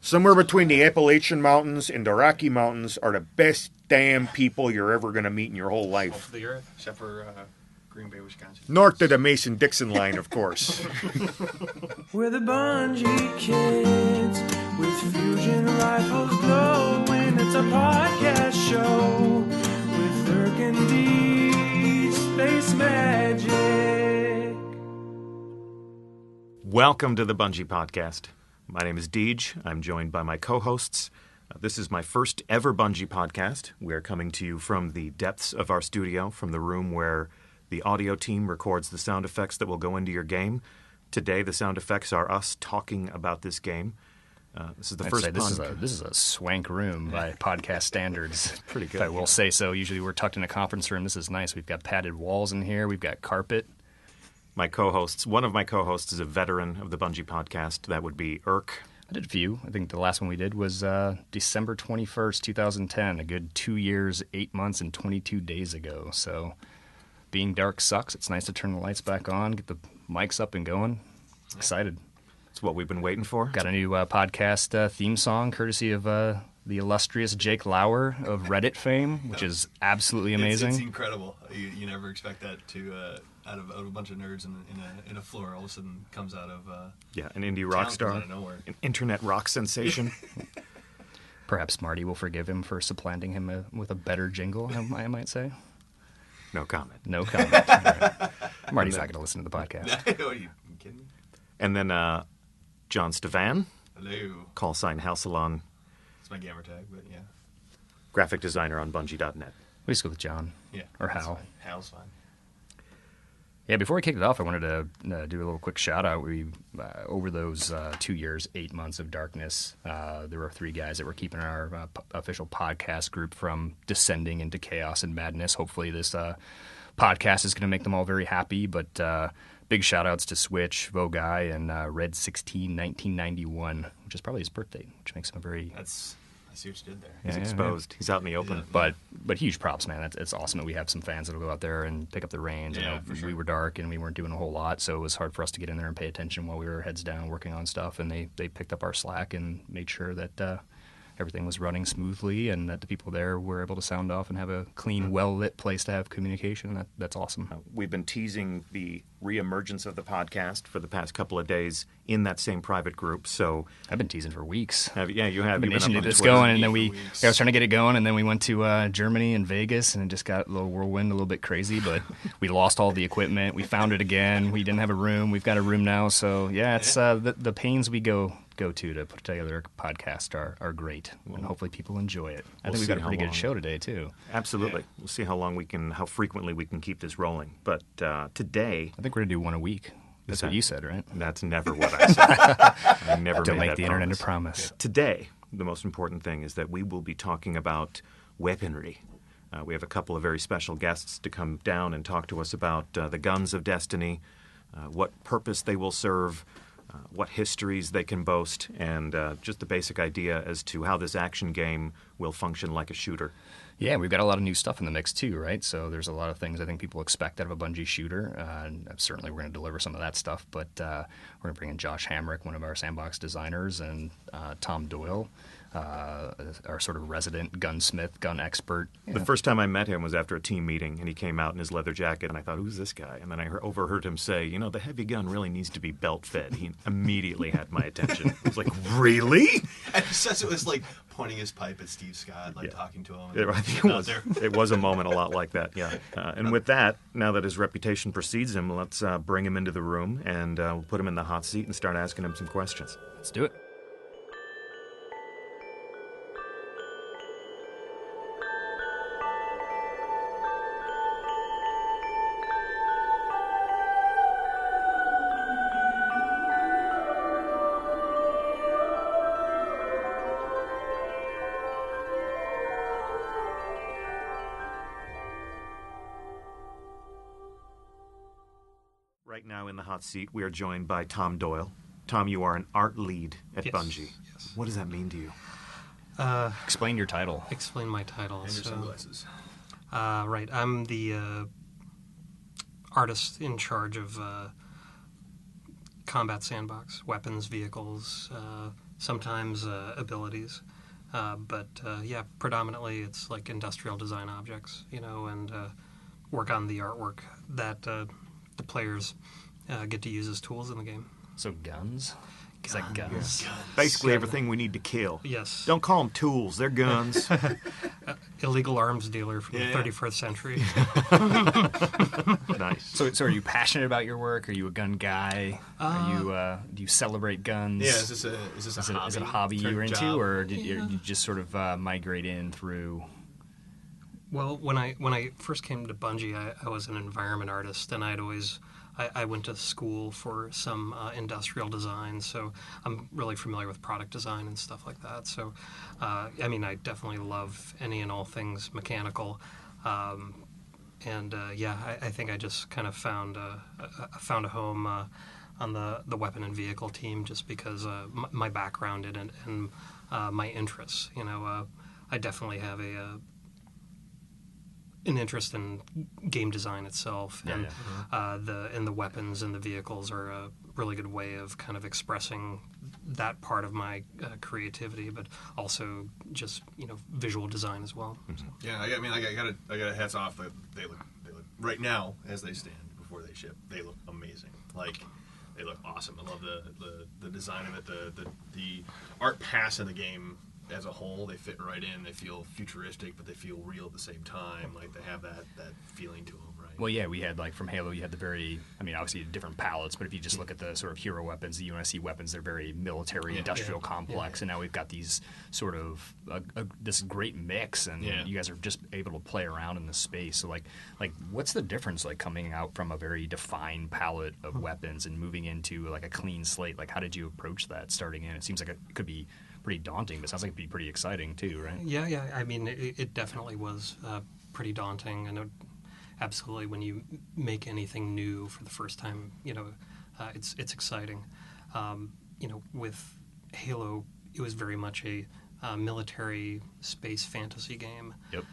Somewhere between the Appalachian Mountains and the Rocky Mountains are the best damn people you're ever going to meet in your whole life. Off the earth, except for Green Bay, Wisconsin. North of the Mason-Dixon line, of course. We're the Bungie kids with fusion rifles glowing. It's a podcast show with Dirk and D, Space Magic. Welcome to the Bungie Podcast. My name is Deej. I'm joined by my co-hosts. This is my first ever Bungie podcast. We are coming to you from the depths of our studio, from the room where the audio team records the sound effects that will go into your game. Today, the sound effects are us talking about this game. This is the first. This is a swank room by podcast standards. Pretty good. If I will say so. Usually, we're tucked in a conference room. This is nice. We've got padded walls in here. We've got carpet. One of my co-hosts is a veteran of the Bungie podcast. That would be Irk. I did a few. I think the last one we did was December 21st, 2010. A good 2 years, 8 months, and 22 days ago. So being dark sucks. It's nice to turn the lights back on, get the mics up and going. Excited. It's what we've been waiting for. Got a new podcast theme song courtzy of the illustrious Jake Lauer of Reddit fame, which is absolutely amazing. It's incredible. You never expect that to out of a bunch of nerds in a floor, all of a sudden comes out of an indie rock star, out of nowhere. An internet rock sensation. Perhaps Marty will forgive him for supplanting him with a better jingle, I might say. No comment. No comment. Right. Marty's not going to listen to the podcast. Are you kidding me? And then John Stevan. Hello. Call sign Halsalon. It's my gamer tag, but yeah. Graphic designer on Bungie.net. We just go with John. Yeah. Or Hal. Fine. Hal's fine. Yeah, before we kicked it off, I wanted to do a little quick shout-out. We over those 2 years, 8 months of darkness, there were 3 guys that were keeping our official podcast group from descending into chaos and madness. Hopefully this podcast is going to make them all very happy, but big shout-outs to Switch, Voguei, and Red161991, which is probably his birthday, which makes him a very... I see what you did there. He's exposed. He's out in the open. But huge props, man. It's awesome that we have some fans that'll go out there and pick up the reins. Yeah, for sure. We were dark and we weren't doing a whole lot, so it was hard for us to get in there and pay attention while we were heads down working on stuff. And they picked up our slack and made sure that everything was running smoothly and that the people there were able to sound off and have a clean, well-lit place to have communication. That's awesome. We've been teasing the reemergence of the podcast for the past couple of days in that same private group. So I've been teasing for weeks. Yeah, you have. I've been You've itching to up get on this Twitter. going, and then I was trying to get it going, and then we went to Germany and Vegas, and it just got a little whirlwind, a little bit crazy, but we lost all the equipment. We found it again. We didn't have a room. We've got a room now. So, yeah, it's the pains we go to put together a podcast are great, and hopefully people enjoy it. I think we've got a pretty good show today, too. Absolutely. Yeah. We'll see how frequently we can keep this rolling. But today... I think we're going to do one a week. That's what you said, right? That's never what I said. I never Don't made make the internet a promise. Yeah. Today, the most important thing is that we will be talking about weaponry. We have a couple of very special guests to come down and talk to us about the guns of Destiny, what purpose they will serve, what histories they can boast, and just the basic idea as to how this action game will function like a shooter. Yeah, we've got a lot of new stuff in the mix, too, right? So there's a lot of things I think people expect out of a Bungie shooter. And certainly we're going to deliver some of that stuff, but we're going to bring in Josh Hamrick, one of our sandbox designers, and Tom Doyle, our sort of resident gunsmith, gun expert. The first time I met him was after a team meeting, and he came out in his leather jacket, and I thought, who's this guy? And then I overheard him say, the heavy gun really needs to be belt-fed. He immediately had my attention. I was like, really? And he says it was like pointing his pipe at Steve Scott, talking to him. I think it was a moment a lot like that, yeah. And with that, now that his reputation precedes him, let's bring him into the room, and we'll put him in the hot seat and start asking him some questions. Let's do it. Right now in the hot seat, we are joined by Tom Doyle. Tom, you are an art lead at Bungie. Yes. What does that mean to you? Explain your title. Explain my title. And your sunglasses. Right, I'm the artist in charge of Combat Sandbox, weapons, vehicles, sometimes abilities. But yeah, predominantly it's like industrial design objects, and work on the artwork that the players get to use as tools in the game. So guns? Is that guns? Basically everything we need to kill. Yes. Don't call them tools; they're guns. Illegal arms dealer from the 31st century. Nice. So are you passionate about your work? Are you a gun guy? Do you celebrate guns? Yeah, is this a hobby? Is it a hobby you're into, job? or did you just sort of migrate in through? Well, when I first came to Bungie, I was an environment artist, and I went to school for some industrial design, so I'm really familiar with product design and stuff like that. So, I definitely love any and all things mechanical, and I think I just kind of found a home on the weapon and vehicle team just because my background in it and my interests. I definitely have an interest in game design itself, and the weapons and the vehicles are a really good way of kind of expressing that part of my creativity, but also just visual design as well. So. Yeah, I got hats off. They look right now as they stand before they ship. They look amazing. Like they look awesome. I love the design of it. The art pass in the game as a whole, they fit right in. They feel futuristic, but they feel real at the same time. Like they have that feeling to them, right? Well, yeah, we had, like, from Halo, you had the very, obviously different palettes, but if you just look at the sort of hero weapons, the UNSC weapons, they're very military, industrial complex, and now we've got these sort of, this great mix, and you guys are just able to play around in the space. So, like, what's the difference, like, coming out from a very defined palette of weapons and moving into, like, a clean slate? Like, how did you approach that starting in? It seems like it could be pretty daunting, but it sounds like it'd be pretty exciting too, right? Yeah. It definitely was pretty daunting, and absolutely when you make anything new for the first time, it's exciting. With Halo, it was very much a military space fantasy game. Yep.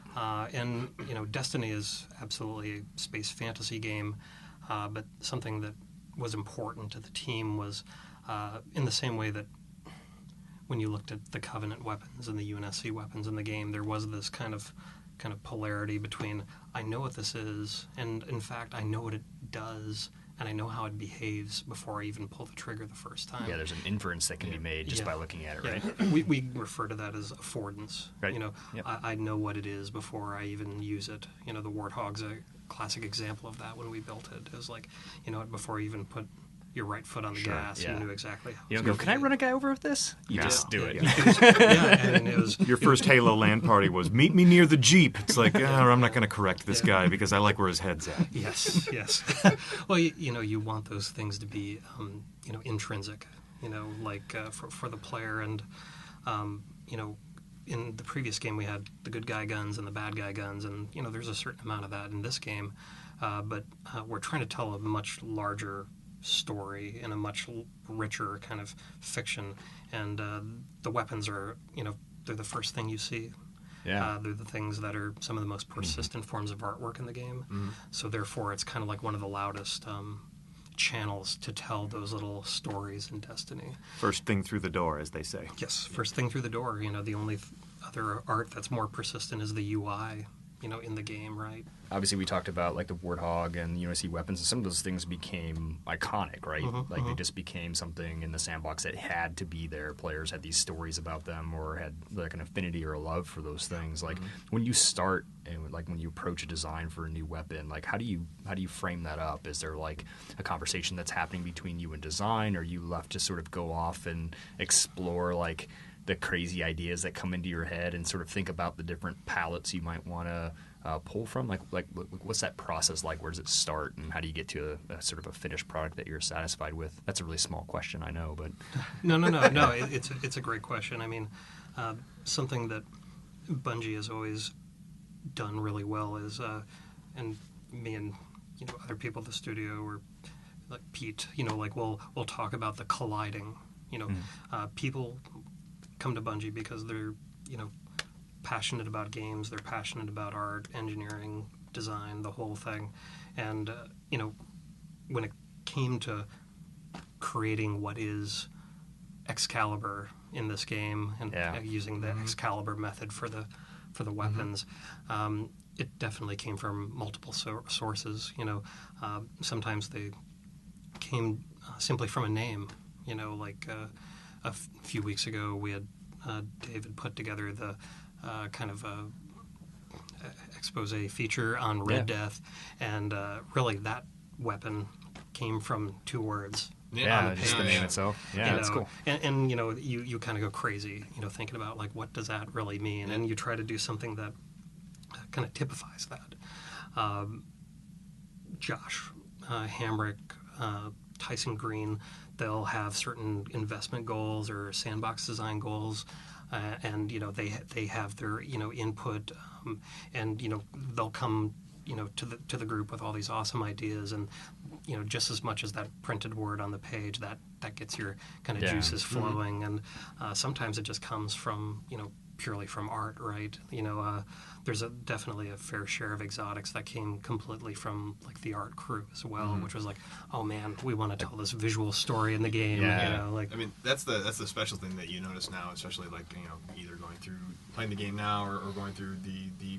And Destiny is absolutely a space fantasy game, but something that was important to the team was in the same way that when you looked at the Covenant weapons and the UNSC weapons in the game, there was this kind of polarity between, I know what this is, and in fact, I know what it does, and I know how it behaves before I even pull the trigger the first time. Yeah, there's an inference that can be made just by looking at it, right? Yeah. We refer to that as affordance. Right. Yep. I know what it is before I even use it. The Warthog's a classic example of that when we built it. It was like, before you even put your right foot on the gas, you knew exactly how you don't go, can I run a guy over with this? You just do it. And it was Your first Halo LAN party was, meet me near the Jeep. It's like, I'm not going to correct this guy because I like where his head's at. Yes. Well, you want those things to be, intrinsic, for the player. And, in the previous game we had the good guy guns and the bad guy guns, and, there's a certain amount of that in this game. But we're trying to tell a much larger story in a much richer kind of fiction, and the weapons are, they're the first thing you see. Yeah. They're the things that are some of the most persistent forms of artwork in the game. So therefore, it's kind of like one of the loudest channels to tell those little stories in Destiny. First thing through the door, as they say. Yes, first thing through the door. The only other art that's more persistent is the UI, in the game, right? Obviously, we talked about, like, the Warthog and UNSC weapons, and some of those things became iconic, right? They just became something in the sandbox that had to be there. Players had these stories about them or had, like, an affinity or a love for those things. Like, when you start and, like, when you approach a design for a new weapon, like, how do you frame that up? Is there, like, a conversation that's happening between you and design, or are you left to sort of go off and explore, like, the crazy ideas that come into your head and sort of think about the different palettes you might want to pull from? Like what's that process like? Where does it start, and how do you get to a sort of a finished product that you're satisfied with? That's a really small question, I know, but no. It's a great question. Something that Bungie has always done really well is, and me and other people at the studio, or like Pete, we'll talk about the colliding. People come to Bungie because they're, passionate about games, they're passionate about art, engineering, design, the whole thing. And, when it came to creating what is Excalibur, in this game, and using the Excalibur method for the weapons. It definitely came from multiple sources. Sometimes they came simply from a name. Like a few weeks ago, we had David put together the kind of expose feature on Red Death, and really that weapon came from 2 words. Yeah, just the name itself. Yeah, that's cool. And you kind of go crazy, thinking about like what does that really mean, and you try to do something that kind of typifies that. Josh Hamrick, Tyson Green, they'll have certain investment goals or sandbox design goals, and they have their input, and they'll come to the group with all these awesome ideas, and just as much as that printed word on the page, that gets your kind of juices flowing, and sometimes it just comes from purely from art, right? There's definitely a fair share of exotics that came completely from like the art crew as well, which was like, oh man, we want to tell this visual story in the game. I mean, that's the special thing that you notice now, especially like either going through playing the game now or going through the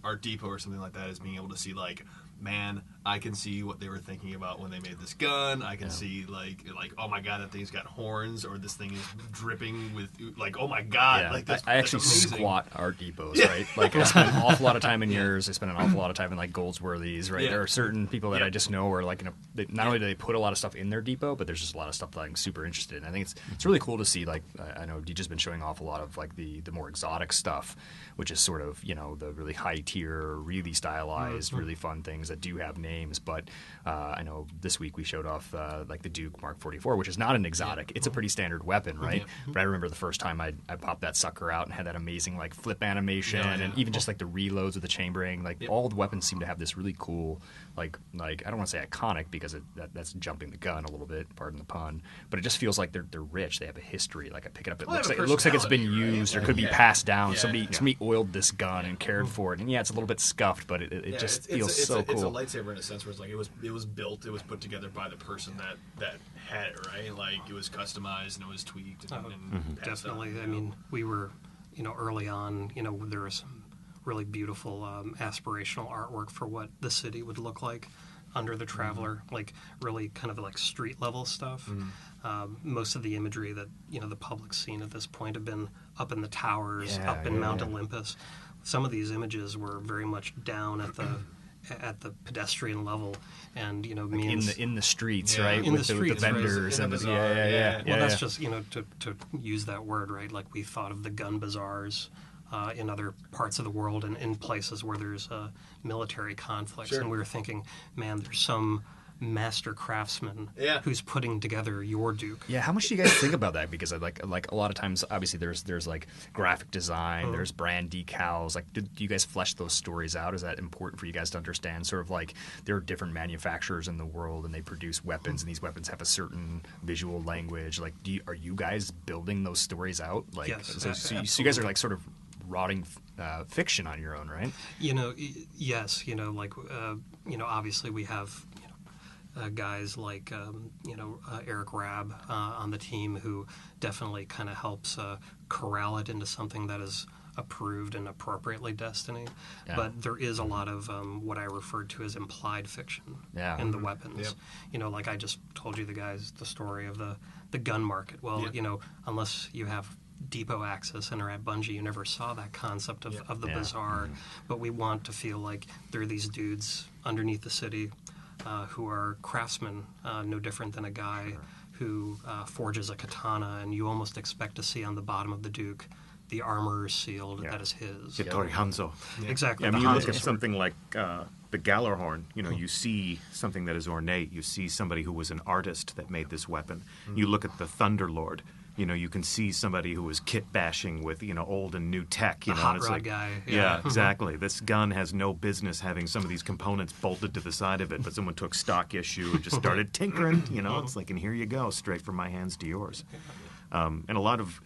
Art Depot or something like that, is being able to see like, man, I can see what they were thinking about when they made this gun. I can see like oh my god, that thing's got horns, or this thing is dripping with like, oh my god, like I actually squat Art Depots, right? Like I spend an awful lot of time in yours. I spend an awful lot of time in like Goldsworthy's, right? There are certain people that I just know are like not only do they put a lot of stuff in their depot, but there's just a lot of stuff that I'm super interested in. I think it's really cool to see. Like I know DJ's been showing off a lot of like the more exotic stuff, which is sort of the really high tier, really stylized, really fun things that do have names. But I know this week we showed off like the Duke Mark 44, which is not an exotic. It's a pretty standard weapon, right? But I remember the first time I popped that sucker out and had that amazing like flip animation, and even just like the reloads with the chambering. Like all the weapons seem to have this really cool like I don't want to say iconic because that's jumping the gun a little bit, pardon the pun, but it just feels like they're rich. They have a history. Like I pick it up, it looks like it's been used or could be passed down. Somebody oiled this gun and cared for it, and it's a little bit scuffed, but it just feels so cool. It's a lightsaber in a sense where it's like it was built, it was put together by the person that had it, right? Like it was customized and it was tweaked. And definitely. I mean, we were early on. There was some really beautiful aspirational artwork for what the city would look like under the Traveler, like really kind of like street level stuff. Most of the imagery that the public's seen at this point have been up in the towers, up in Mount Olympus. Some of these images were very much down at the pedestrian level, and means in the streets, right? In with the streets, the vendors right? and Well, that's just to use that word, right? Like we thought of the gun bazaars in other parts of the world and in places where there's military conflicts, and we were thinking, man, there's some master craftsman who's putting together your Duke. Yeah, how much do you guys think about that? Because like a lot of times, obviously there's like graphic design, there's brand decals. Like, do you guys flesh those stories out? Is that important for you guys to understand? Sort of like there are different manufacturers in the world, and they produce weapons, and these weapons have a certain visual language. Like, are you guys building those stories out? Like, yes, so you guys are like sort of rotting fiction on your own, right? Yes. Like obviously we have. Guys like Eric Rabb on the team who definitely kind of helps corral it into something that is approved and appropriately Destiny. But there is a lot of what I referred to as implied fiction in the weapons. Like I just told you the story of the gun market. Well, unless you have depot access and are at Bungie, you never saw that concept of the bazaar. But we want to feel like there are these dudes underneath the city who are craftsmen, no different than a guy who forges a katana, and you almost expect to see on the bottom of the Duke the armor sealed that is his. Yatori Hanzo. Exactly. I mean, you look at something like the Gallarhorn, you see something that is ornate. You see somebody who was an artist that made this weapon. You look at the Thunderlord. You can see somebody who was kit bashing with, old and new tech. A hot it's rod like, guy. Yeah, exactly. This gun has no business having some of these components bolted to the side of it, but someone took stock issue and just started tinkering. It's like, and here you go, straight from my hands to yours. And a lot of,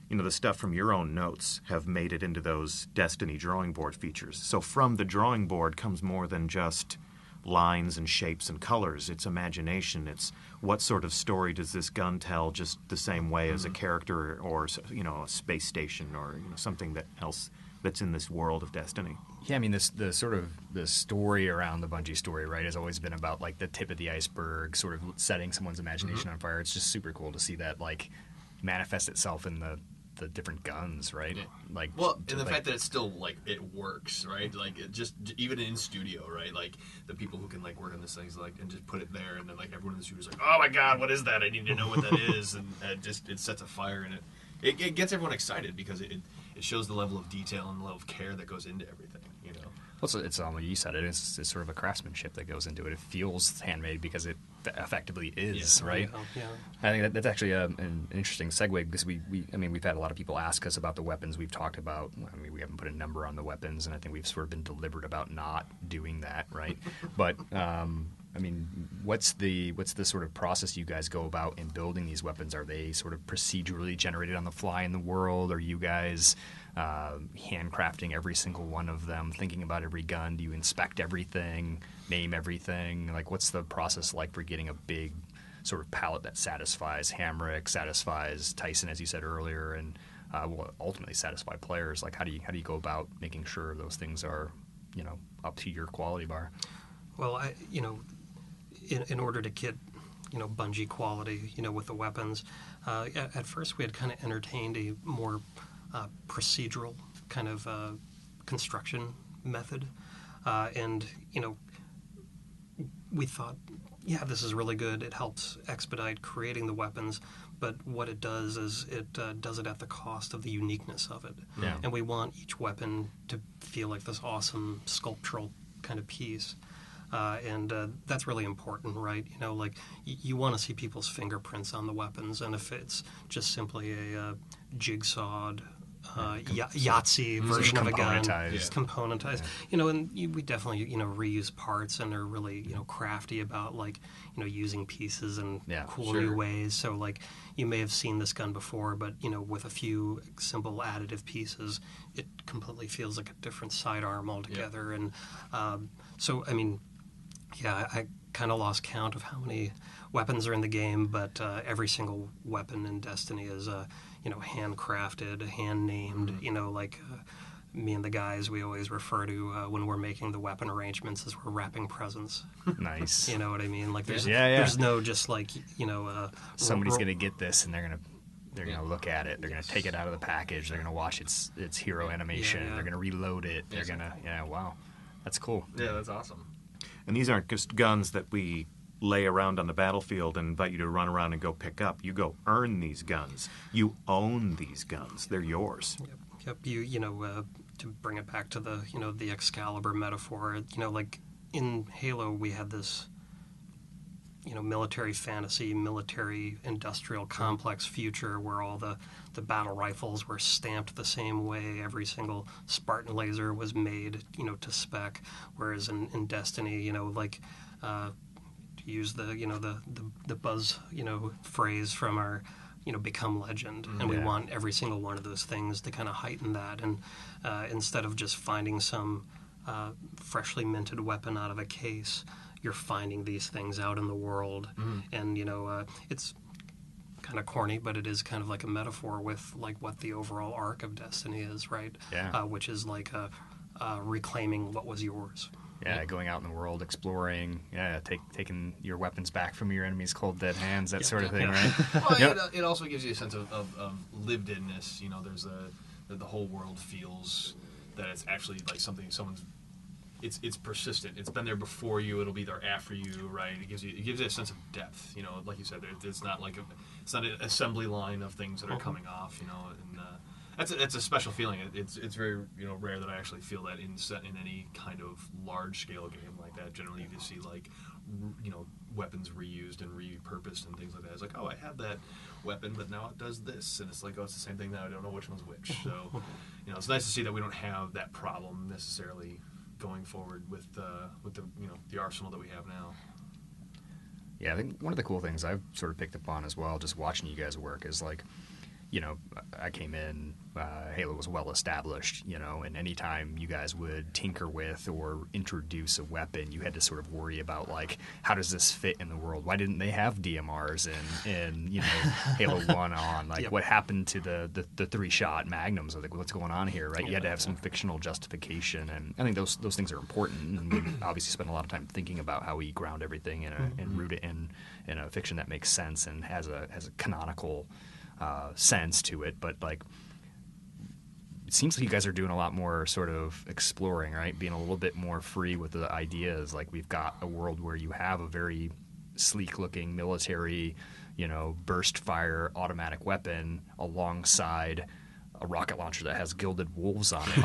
the stuff from your own notes have made it into those Destiny drawing board features. So from the drawing board comes more than just lines and shapes and colors. It's imagination. It's what sort of story does this gun tell, just the same way as a character or a space station or something that else that's in this world of Destiny. Yeah, I mean, the story around the Bungie story, right, has always been about like the tip of the iceberg, sort of setting someone's imagination on fire. It's just super cool to see that like manifest itself in the different guns, right? Yeah. Like, and the fact that it's still like it works, right? Like it just even in studio, right? Like the people who can like work on this things like and just put it there, and then like everyone in the studio's like, oh my god, what is that? I need to know what that is, and it sets a fire in it. It gets everyone excited because it shows the level of detail and the level of care that goes into everything, you know. Well, it's like you said, it's sort of a craftsmanship that goes into it. It feels handmade because it effectively is, right? Yeah. I think that's actually an interesting segue because we've had a lot of people ask us about the weapons we've talked about. I mean, we haven't put a number on the weapons, and I think we've sort of been deliberate about not doing that, right? But I mean, what's the sort of process you guys go about in building these weapons? Are they sort of procedurally generated on the fly in the world? Are you guys handcrafting every single one of them, thinking about every gun? Do you inspect everything, name everything? Like, what's the process like for getting a big sort of palette that satisfies Hamrick, satisfies Tyson, as you said earlier, and will ultimately satisfy players? Like, how do you go about making sure those things are, up to your quality bar? Well, in order to get, Bungie quality, with the weapons, at first we had kind of entertained a more procedural kind of construction method, and we thought, yeah, this is really good. It helps expedite creating the weapons, but what it does is it does it at the cost of the uniqueness of it. Yeah. And we want each weapon to feel like this awesome sculptural kind of piece. And that's really important, right? You want to see people's fingerprints on the weapons, and if it's just simply a jigsawed Yahtzee version of a gun, componentized. componentized, and we definitely reuse parts and are really crafty about using pieces in cool new ways. So you may have seen this gun before, but with a few simple additive pieces, it completely feels like a different sidearm altogether. And so I mean. Yeah, I kind of lost count of how many weapons are in the game, but every single weapon in Destiny is, handcrafted, hand-named. Me and the guys, we always refer to when we're making the weapon arrangements as we're wrapping presents. Nice. You know what I mean? Like there's no just somebody's gonna get this and they're gonna look at it. They're gonna take it out of the package. They're gonna watch its hero animation. They're gonna reload it. They're gonna wow, that's cool. Yeah, that's awesome. And these aren't just guns that we lay around on the battlefield and invite you to run around and go pick up. You go earn these guns. You own these guns. They're yours. Yep. To bring it back to the the Excalibur metaphor. Like in Halo, we had this military fantasy, military industrial complex future where all the battle rifles were stamped the same way. Every single Spartan laser was made, to spec. Whereas in Destiny, to use the buzz, phrase from our, become legend. And we want every single one of those things to kind of heighten that. And instead of just finding some freshly minted weapon out of a case, you're finding these things out in the world. And, it's kind of corny, but it is kind of like a metaphor with what the overall arc of Destiny is, right? Yeah. Which is reclaiming what was yours. Yeah, going out in the world, exploring. Yeah, taking your weapons back from your enemy's cold dead hands, that sort of thing, right? Well, it also gives you a sense of lived-inness. There's the whole world feels that it's actually like something someone's. It's persistent. It's been there before you. It'll be there after you, right? It gives you a sense of depth. Like you said, it's not it's not an assembly line of things that are coming off. And that's a special feeling. It's very rare that I actually feel that in any kind of large scale game like that. Generally, you just see weapons reused and repurposed and things like that. It's like, oh, I had that weapon, but now it does this, and it's like, oh, it's the same thing now. I don't know which one's which. So, it's nice to see that we don't have that problem necessarily going forward with the arsenal that we have now. Yeah, I think one of the cool things I've sort of picked up on as well, just watching you guys work, is I came in, Halo was well established, and anytime you guys would tinker with or introduce a weapon, you had to sort of worry about, like, how does this fit in the world? Why didn't they have DMRs in Halo 1 on? Like, what happened to the 3-shot magnums? Like, what's going on here, right? You had to have some fictional justification, and I think those things are important, and we obviously spend a lot of time thinking about how we ground everything and root it in a fiction that makes sense and has a canonical sense to it. But, like, it seems like you guys are doing a lot more sort of exploring, right? Being a little bit more free with the ideas. Like, we've got a world where you have a very sleek-looking military, burst fire automatic weapon alongside a rocket launcher that has gilded wolves on it.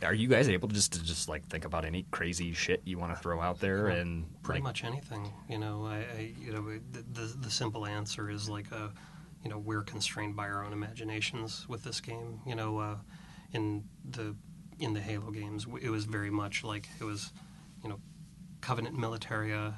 Are you guys able to just like think about any crazy shit you want to throw out there? And pretty much anything. The simple answer is like we're constrained by our own imaginations with this game. In the Halo games, it was very much like it was, Covenant Militaria,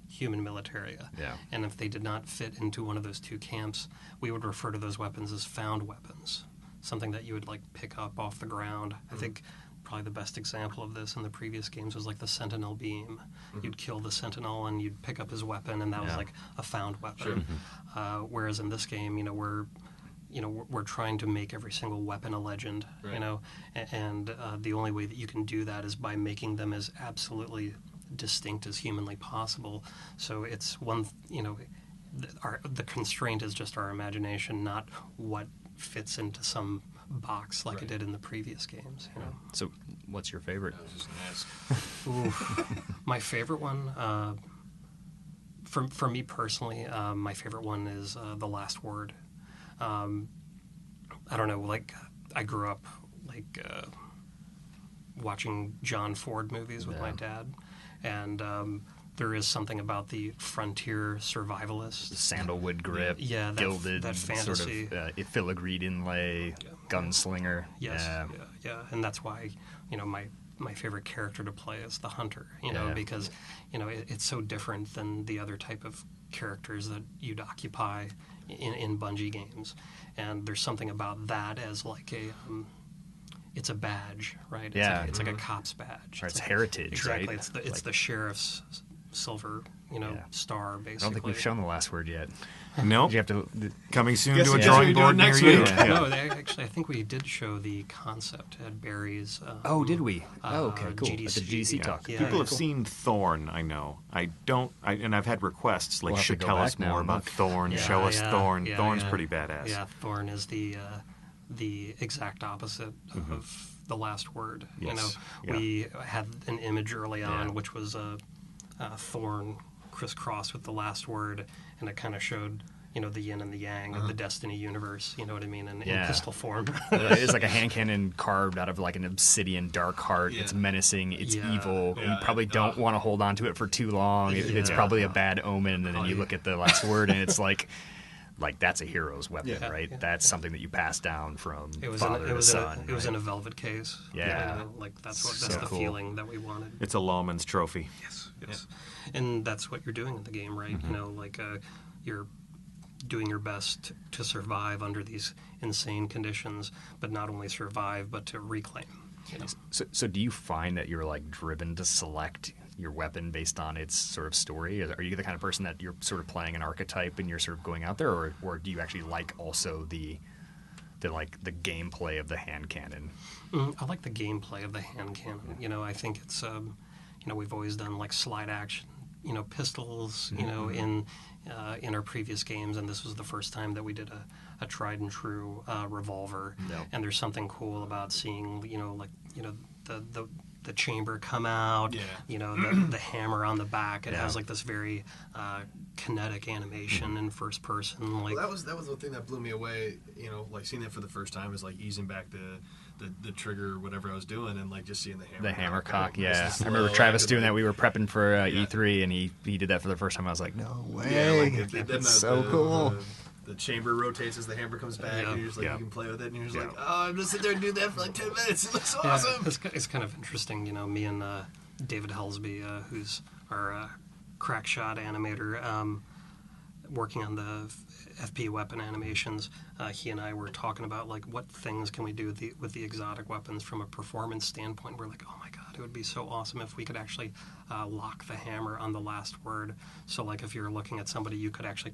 human Militaria. Yeah. And if they did not fit into one of those two camps, we would refer to those weapons as found weapons, something that you would like pick up off the ground. I think probably the best example of this in the previous games was like the Sentinel beam. You'd kill the Sentinel and you'd pick up his weapon, and that was like a found weapon. Sure. Whereas in this game, we're trying to make every single weapon a legend. Right. And the only way that you can do that is by making them as absolutely distinct as humanly possible. So it's the constraint is just our imagination, not what fits into some box like it did in the previous games. So, what's your favorite? I was just gonna ask. My favorite one, for me personally, my favorite one is The Last Word. I don't know, like, I grew up like watching John Ford movies with my dad, and there is something about the frontier survivalist. The sandalwood grip, gilded, that fantasy. sort of filigreed inlay, gunslinger. Yes, yeah. And that's why, my favorite character to play is the hunter, because, it's so different than the other type of characters that you'd occupy in Bungie games. And there's something about that as like it's a badge, right? It's like a cop's badge. Right, it's heritage, exactly. right? It's the sheriff's silver, star, basically. I don't think we've shown The Last Word yet. No. You have to Coming soon Guess to a we're drawing doing board near next you. week. Yeah. No, actually, I think we did show the concept at Barry's. did we? Okay, cool. GDC. At the GDC talk. Yeah. People have seen Thorn, I know. I don't, and I've had requests like, We'll have should to go tell us back now more and about look. Thorn, show us Thorn. Thorn's pretty badass. Yeah, Thorn is the exact opposite of The Last Word. Yes. We had an image early on, which was Thorn crisscrossed with The Last Word, and it kind of showed the yin and the yang of the Destiny universe, you know what I mean, in pistol form. It's like a hand cannon carved out of like an obsidian dark heart. Yeah. It's menacing. It's evil. Yeah, You probably don't want to hold on to it for too long. It's probably a bad omen. And then you look at The Last Word, and it's like that's a hero's weapon, right? Yeah. That's something that you pass down from It was father to son. it was in a velvet case. Yeah. That's So the cool. feeling that we wanted. It's a lawman's trophy. Yes. And that's what you're doing in the game, right? You're doing your best to survive under these insane conditions, but not only survive, but to reclaim. So do you find that you're like driven to select your weapon based on its sort of story? Are you the kind of person that you're sort of playing an archetype and you're sort of going out there, or do you actually like also the gameplay of the hand cannon? I like the gameplay of the hand cannon. I think it's we've always done like slide action, pistols, in our previous games, and this was the first time that we did a tried and true revolver. Yep. And there's something cool about seeing, the chamber come out, the hammer on the back. It has like this very kinetic animation in first person. Like Well, that was the thing that blew me away. Like seeing that for the first time is like easing back the trigger, or whatever I was doing, and like just seeing the hammer. The hammer cock, Like, yeah. nice and I remember slow, Travis like, doing that. We were prepping for E3, and he did that for the first time. I was like, no way. Yeah, like then That's so cool. The chamber rotates as the hammer comes back, Yeah. and you're just like, Yeah. you can play with it, and you're just Yeah. like, oh, I'm just sitting there and do that for like 10 minutes. It looks Yeah, awesome. it's kind of interesting, me and David Helsby, who's our crack shot animator. working on the FP weapon animations, he and I were talking about like what things can we do with the exotic weapons from a performance standpoint. We're like, oh my god, it would be so awesome if we could actually lock the hammer on the last word. So like if you're looking at somebody, you could actually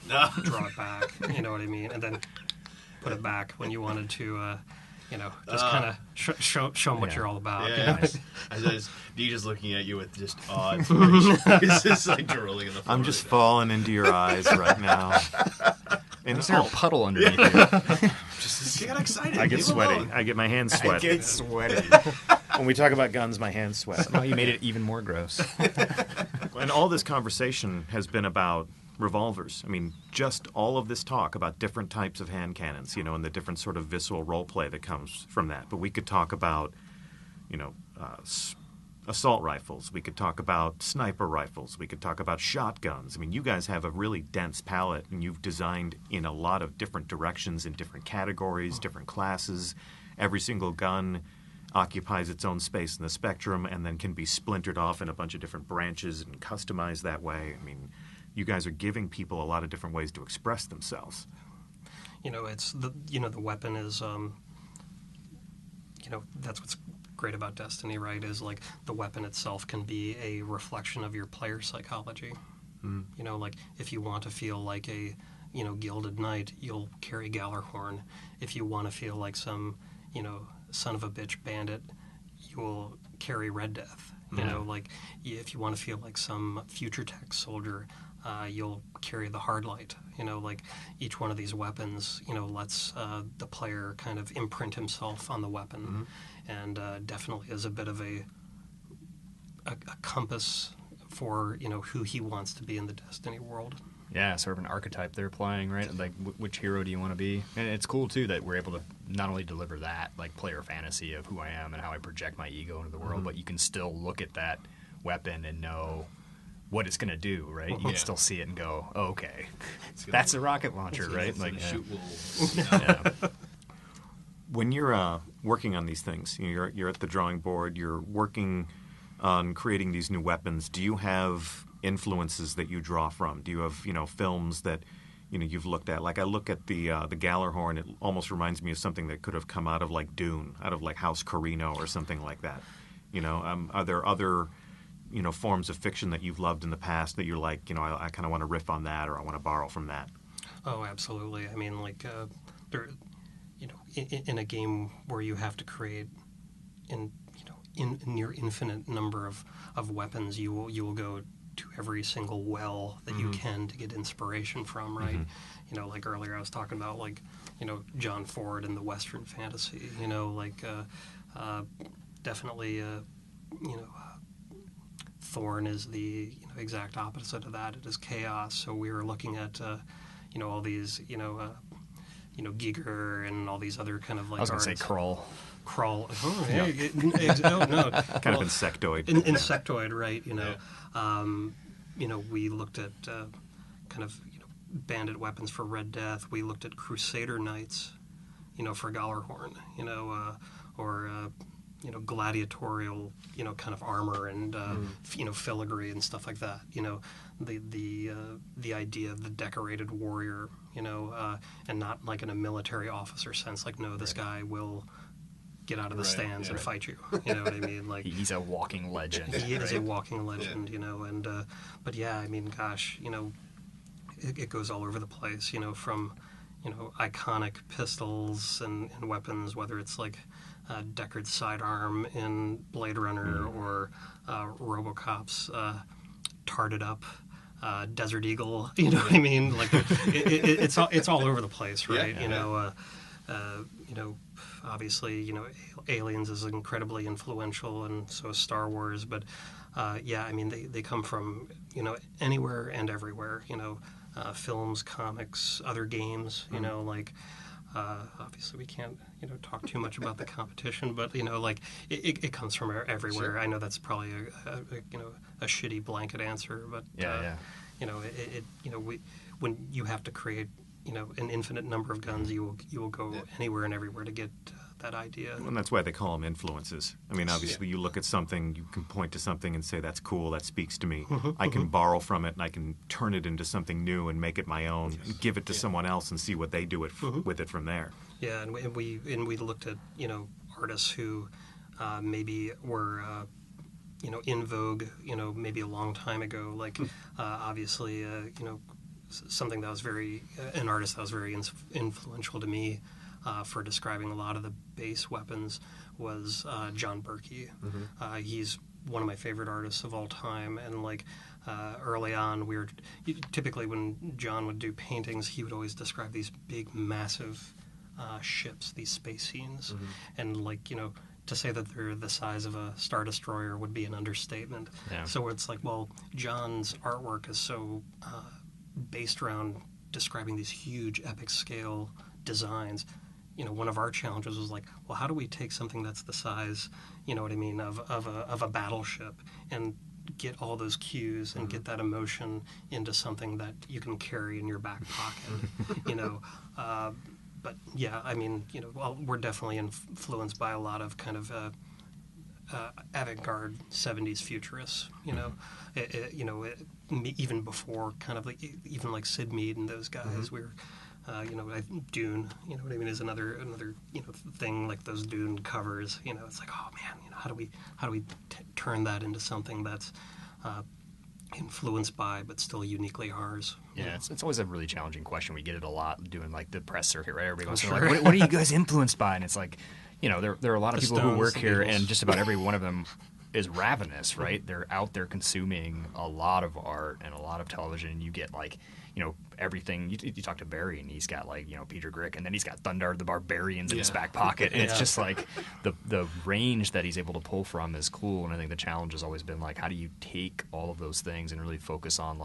draw it back. You know what I mean? And then put it back when you wanted to. Just kind of show them what you're all about. Yeah, D just looking at you with just awe. It's just like drooling in the floor. I'm just falling into your eyes right now. And Is there a puddle underneath you? She got excited. I get Leave sweaty. alone. I get my hands sweat. I get sweaty. When we talk about guns, my hands sweat. Well, you made it even more gross. And all this conversation has been about revolvers. I mean, just all of this talk about different types of hand cannons, and the different sort of visceral role play that comes from that. But we could talk about, assault rifles. We could talk about sniper rifles. We could talk about shotguns. I mean, you guys have a really dense palette, and you've designed in a lot of different directions, in different categories, different classes. Every single gun occupies its own space in the spectrum and then can be splintered off in a bunch of different branches and customized that way. I mean, you guys are giving people a lot of different ways to express themselves. It's the weapon is that's what's great about Destiny, right? Is like the weapon itself can be a reflection of your player psychology. Like if you want to feel like a gilded knight, you'll carry Gallarhorn. If you want to feel like some son of a bitch bandit, you will carry Red Death. Like if you want to feel like some future tech soldier, you'll carry the hard light. Like each one of these weapons, lets the player kind of imprint himself on the weapon, and definitely is a bit of a compass for who he wants to be in the Destiny world. Yeah, sort of an archetype they're playing, right? Like, which hero do you want to be? And it's cool, too, that we're able to not only deliver that, like, player fantasy of who I am and how I project my ego into the world, but you can still look at that weapon and know what it's going to do, right? You can still see it and go, oh, okay, that's a rocket launcher, right? Like, shoot wolves. When you're working on these things, you're at the drawing board, you're working on creating these new weapons, do you have influences that you draw from? Do you have, films that, you've looked at? Like I look at the Gallarhorn, it almost reminds me of something that could have come out of like Dune, out of like House Carino or something like that. Are there other, forms of fiction that you've loved in the past that you're like, I kind of want to riff on that, or I want to borrow from that? Oh, absolutely. I mean, like, there, in a game where you have to create in near infinite number of weapons, you will go to every single well that you can to get inspiration from, right? Like earlier I was talking about, like, John Ford and the Western fantasy, definitely, Thorn is the exact opposite of that. It is chaos. So we were looking at, all these, Giger and all these other kind of like. I was going to say Krull. Krull. Oh, yeah. No. Kind of insectoid. Insectoid, right? We looked at kind of bandit weapons for Red Death. We looked at Crusader Knights, for Gallarhorn, or gladiatorial, kind of armor and filigree and stuff like that. The idea of the decorated warrior, and not like in a military officer sense. Like, no, this guy will get out of the stands and fight you. You know what I mean? Like, he's a walking legend. He is a walking legend, and but yeah, I mean, gosh, it goes all over the place, from iconic pistols and weapons, whether it's like Deckard's sidearm in Blade Runner or RoboCop's tarted up Desert Eagle. You know what I mean? Like, it's all over the place, right? Obviously, Aliens is incredibly influential, and so is Star Wars. But I mean, they come from anywhere and everywhere. Films, comics, other games. Obviously we can't talk too much about the competition, but like it comes from everywhere. Sure. I know that's probably a shitty blanket answer, but when you have to create an infinite number of guns. You will go anywhere and everywhere to get that idea. And that's why they call them influences. I mean, obviously, you look at something, you can point to something and say, that's cool, that speaks to me. I can borrow from it, and I can turn it into something new and make it my own, and give it to someone else and see what they do with it from there. Yeah, and we looked at, artists who maybe were, in vogue, maybe a long time ago. Like, obviously, something that was an artist that was very influential to me for describing a lot of the base weapons was John Berkey. He's one of my favorite artists of all time, and early on, typically when John would do paintings, he would always describe these big, massive ships, these space scenes, and to say that they're the size of a Star Destroyer would be an understatement. Yeah. So it's like, well, John's artwork is so based around describing these huge epic scale designs. One of our challenges was like, well, how do we take something that's the size, of a battleship and get all those cues and get that emotion into something that you can carry in your back pocket, But yeah, I mean, we're definitely influenced by a lot of kind of avant-garde 70s futurists, even before kind of even like Sid Mead and those guys. We were, Dune, is another thing, like those Dune covers. It's like, oh man, how do we turn that into something that's influenced by but still uniquely ours? Yeah, it's always a really challenging question. We get it a lot doing the press circuit, right? Everybody goes, Sure. like, what are you guys influenced by? And it's like, there are a lot of The people who Stones, work the here, Beatles. and just about every one of them is ravenous, right? They're out there consuming a lot of art and a lot of television. You get everything. You talk to Barry, and he's got Peter Grick, and then he's got Thundar the Barbarians in his back pocket, and it's just like the range that he's able to pull from is cool. And I think the challenge has always been how do you take all of those things and really focus on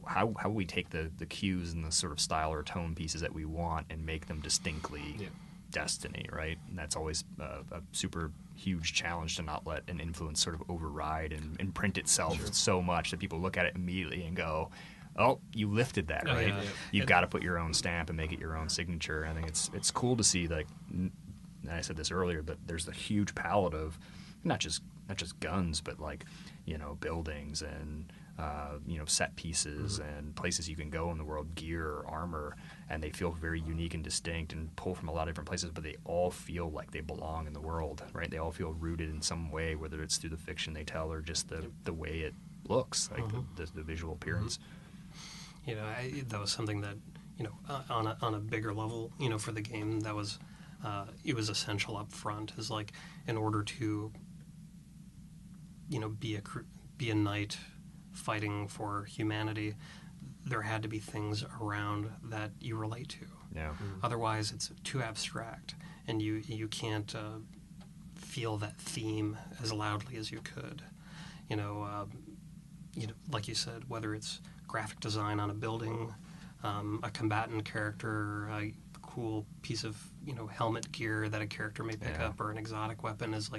how we take the cues and the sort of style or tone pieces that we want and make them distinctly Destiny, right? And that's always a super huge challenge, to not let an influence sort of override and imprint itself so much that people look at it immediately and go, oh, you lifted that, right? Yeah. You've got to put your own stamp and make it your own signature. I think it's cool to see, and I said this earlier, but there's a huge palette of not just guns, but buildings and set pieces and places you can go in the world, gear or armor, and they feel very unique and distinct and pull from a lot of different places, but they all feel like they belong in the world, right? They all feel rooted in some way, whether it's through the fiction they tell or just the way it looks, the visual appearance. That was something that, on a bigger level, for the game, that was it was essential up front, is in order to be a knight fighting for humanity, there had to be things around that you relate to. Yeah. Otherwise, it's too abstract, and you can't feel that theme as loudly as you could. Like you said, whether it's graphic design on a building, a combatant character, a cool piece of helmet gear that a character may pick up, or an exotic weapon, is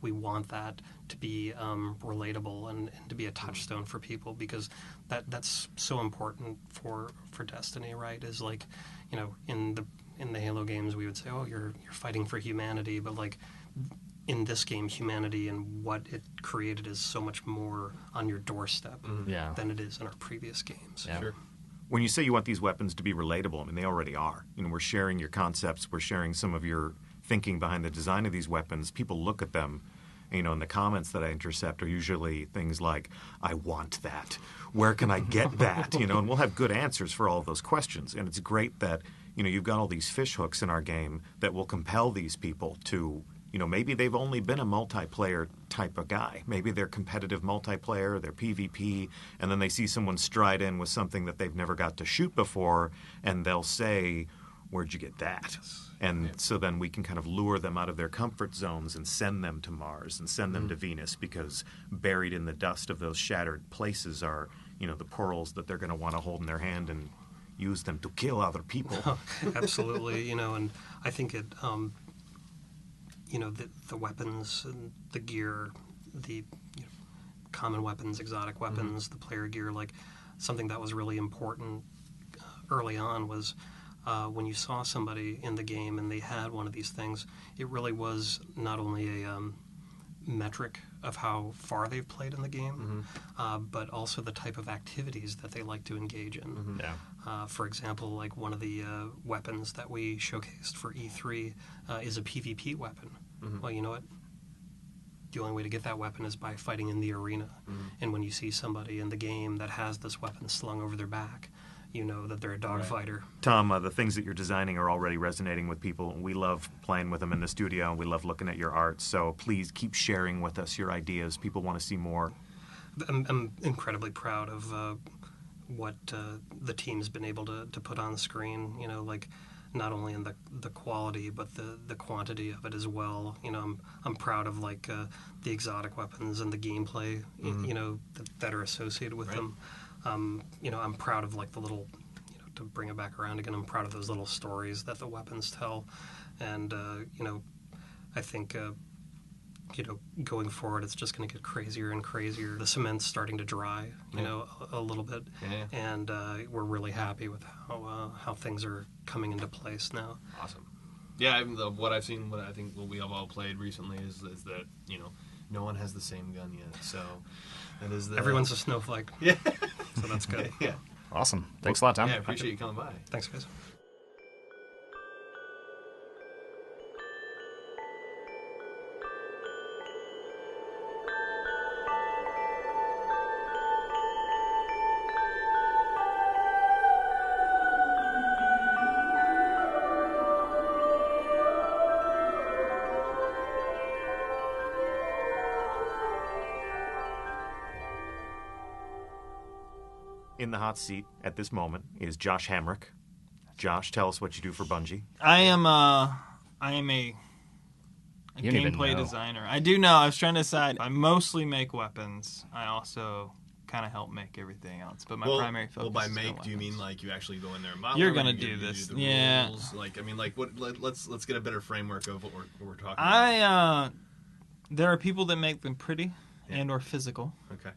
we want that to be relatable and to be a touchstone for people, because that's so important for Destiny, right? Is in the Halo games we would say, oh, you're fighting for humanity, but in this game, humanity and what it created is so much more on your doorstep than it is in our previous games. Yeah. Sure. When you say you want these weapons to be relatable, I mean, they already are. We're sharing your concepts. We're sharing some of your thinking behind the design of these weapons. People look at them, and the comments that I intercept are usually things like, I want that. Where can I get that? And we'll have good answers for all of those questions. And it's great that, you've got all these fish hooks in our game that will compel these people to, maybe they've only been a multiplayer type of guy. Maybe they're competitive multiplayer, they're PvP, and then they see someone stride in with something that they've never got to shoot before, and they'll say, where'd you get that? And so then we can kind of lure them out of their comfort zones and send them to Mars and send them to Venus, because buried in the dust of those shattered places are, the pearls that they're going to want to hold in their hand and use them to kill other people. Absolutely, and I think it... the weapons and the gear, the common weapons, exotic weapons, the player gear, something that was really important early on was when you saw somebody in the game and they had one of these things, it really was not only a metric of how far they've played in the game, but also the type of activities that they like to engage in. Yeah. For example, like one of the weapons that we showcased for E3 is a PvP weapon. Well, you know what? The only way to get that weapon is by fighting in the arena. And when you see somebody in the game that has this weapon slung over their back, you know that they're a dogfighter. Tom, the things that you're designing are already resonating with people. We love playing with them in the studio. We love looking at your art. So please keep sharing with us your ideas. People want to see more. I'm incredibly proud of what the team's been able to put on the screen. You know, like not only in the quality but the quantity of it as well. You know, I'm proud of like the exotic weapons and the gameplay. You know that are associated with them. You know, I'm proud of like the little, you know, to bring it back around again, I'm proud of those little stories that the weapons tell. And, you know, I think, you know, going forward, it's just going to get crazier and crazier. The cement's starting to dry, you know, a little bit. And we're really happy with how things are coming into place now. Awesome. Yeah, what I've seen, what I think what we have all played recently is that, you know, no one has the same gun yet. So that is everyone's a snowflake. Yeah. So that's good. Yeah. Awesome. Thanks a lot, Tom. Yeah, I appreciate you coming by. Thanks, guys. In the hot seat at this moment is Josh Hamrick. Josh, tell us what you do for Bungie. I am a You don't even gameplay know. designer. I do know. I was trying to decide. I mostly make weapons. I also kind of help make everything else, but my primary focus. Well, by is make, on do you mean weapons. like you actually go in there and model? You're or gonna you do this. the Yeah. rules? Like, I mean, like what? Let's get a better framework of what we're talking about. There are people that make them pretty and or physical, Okay.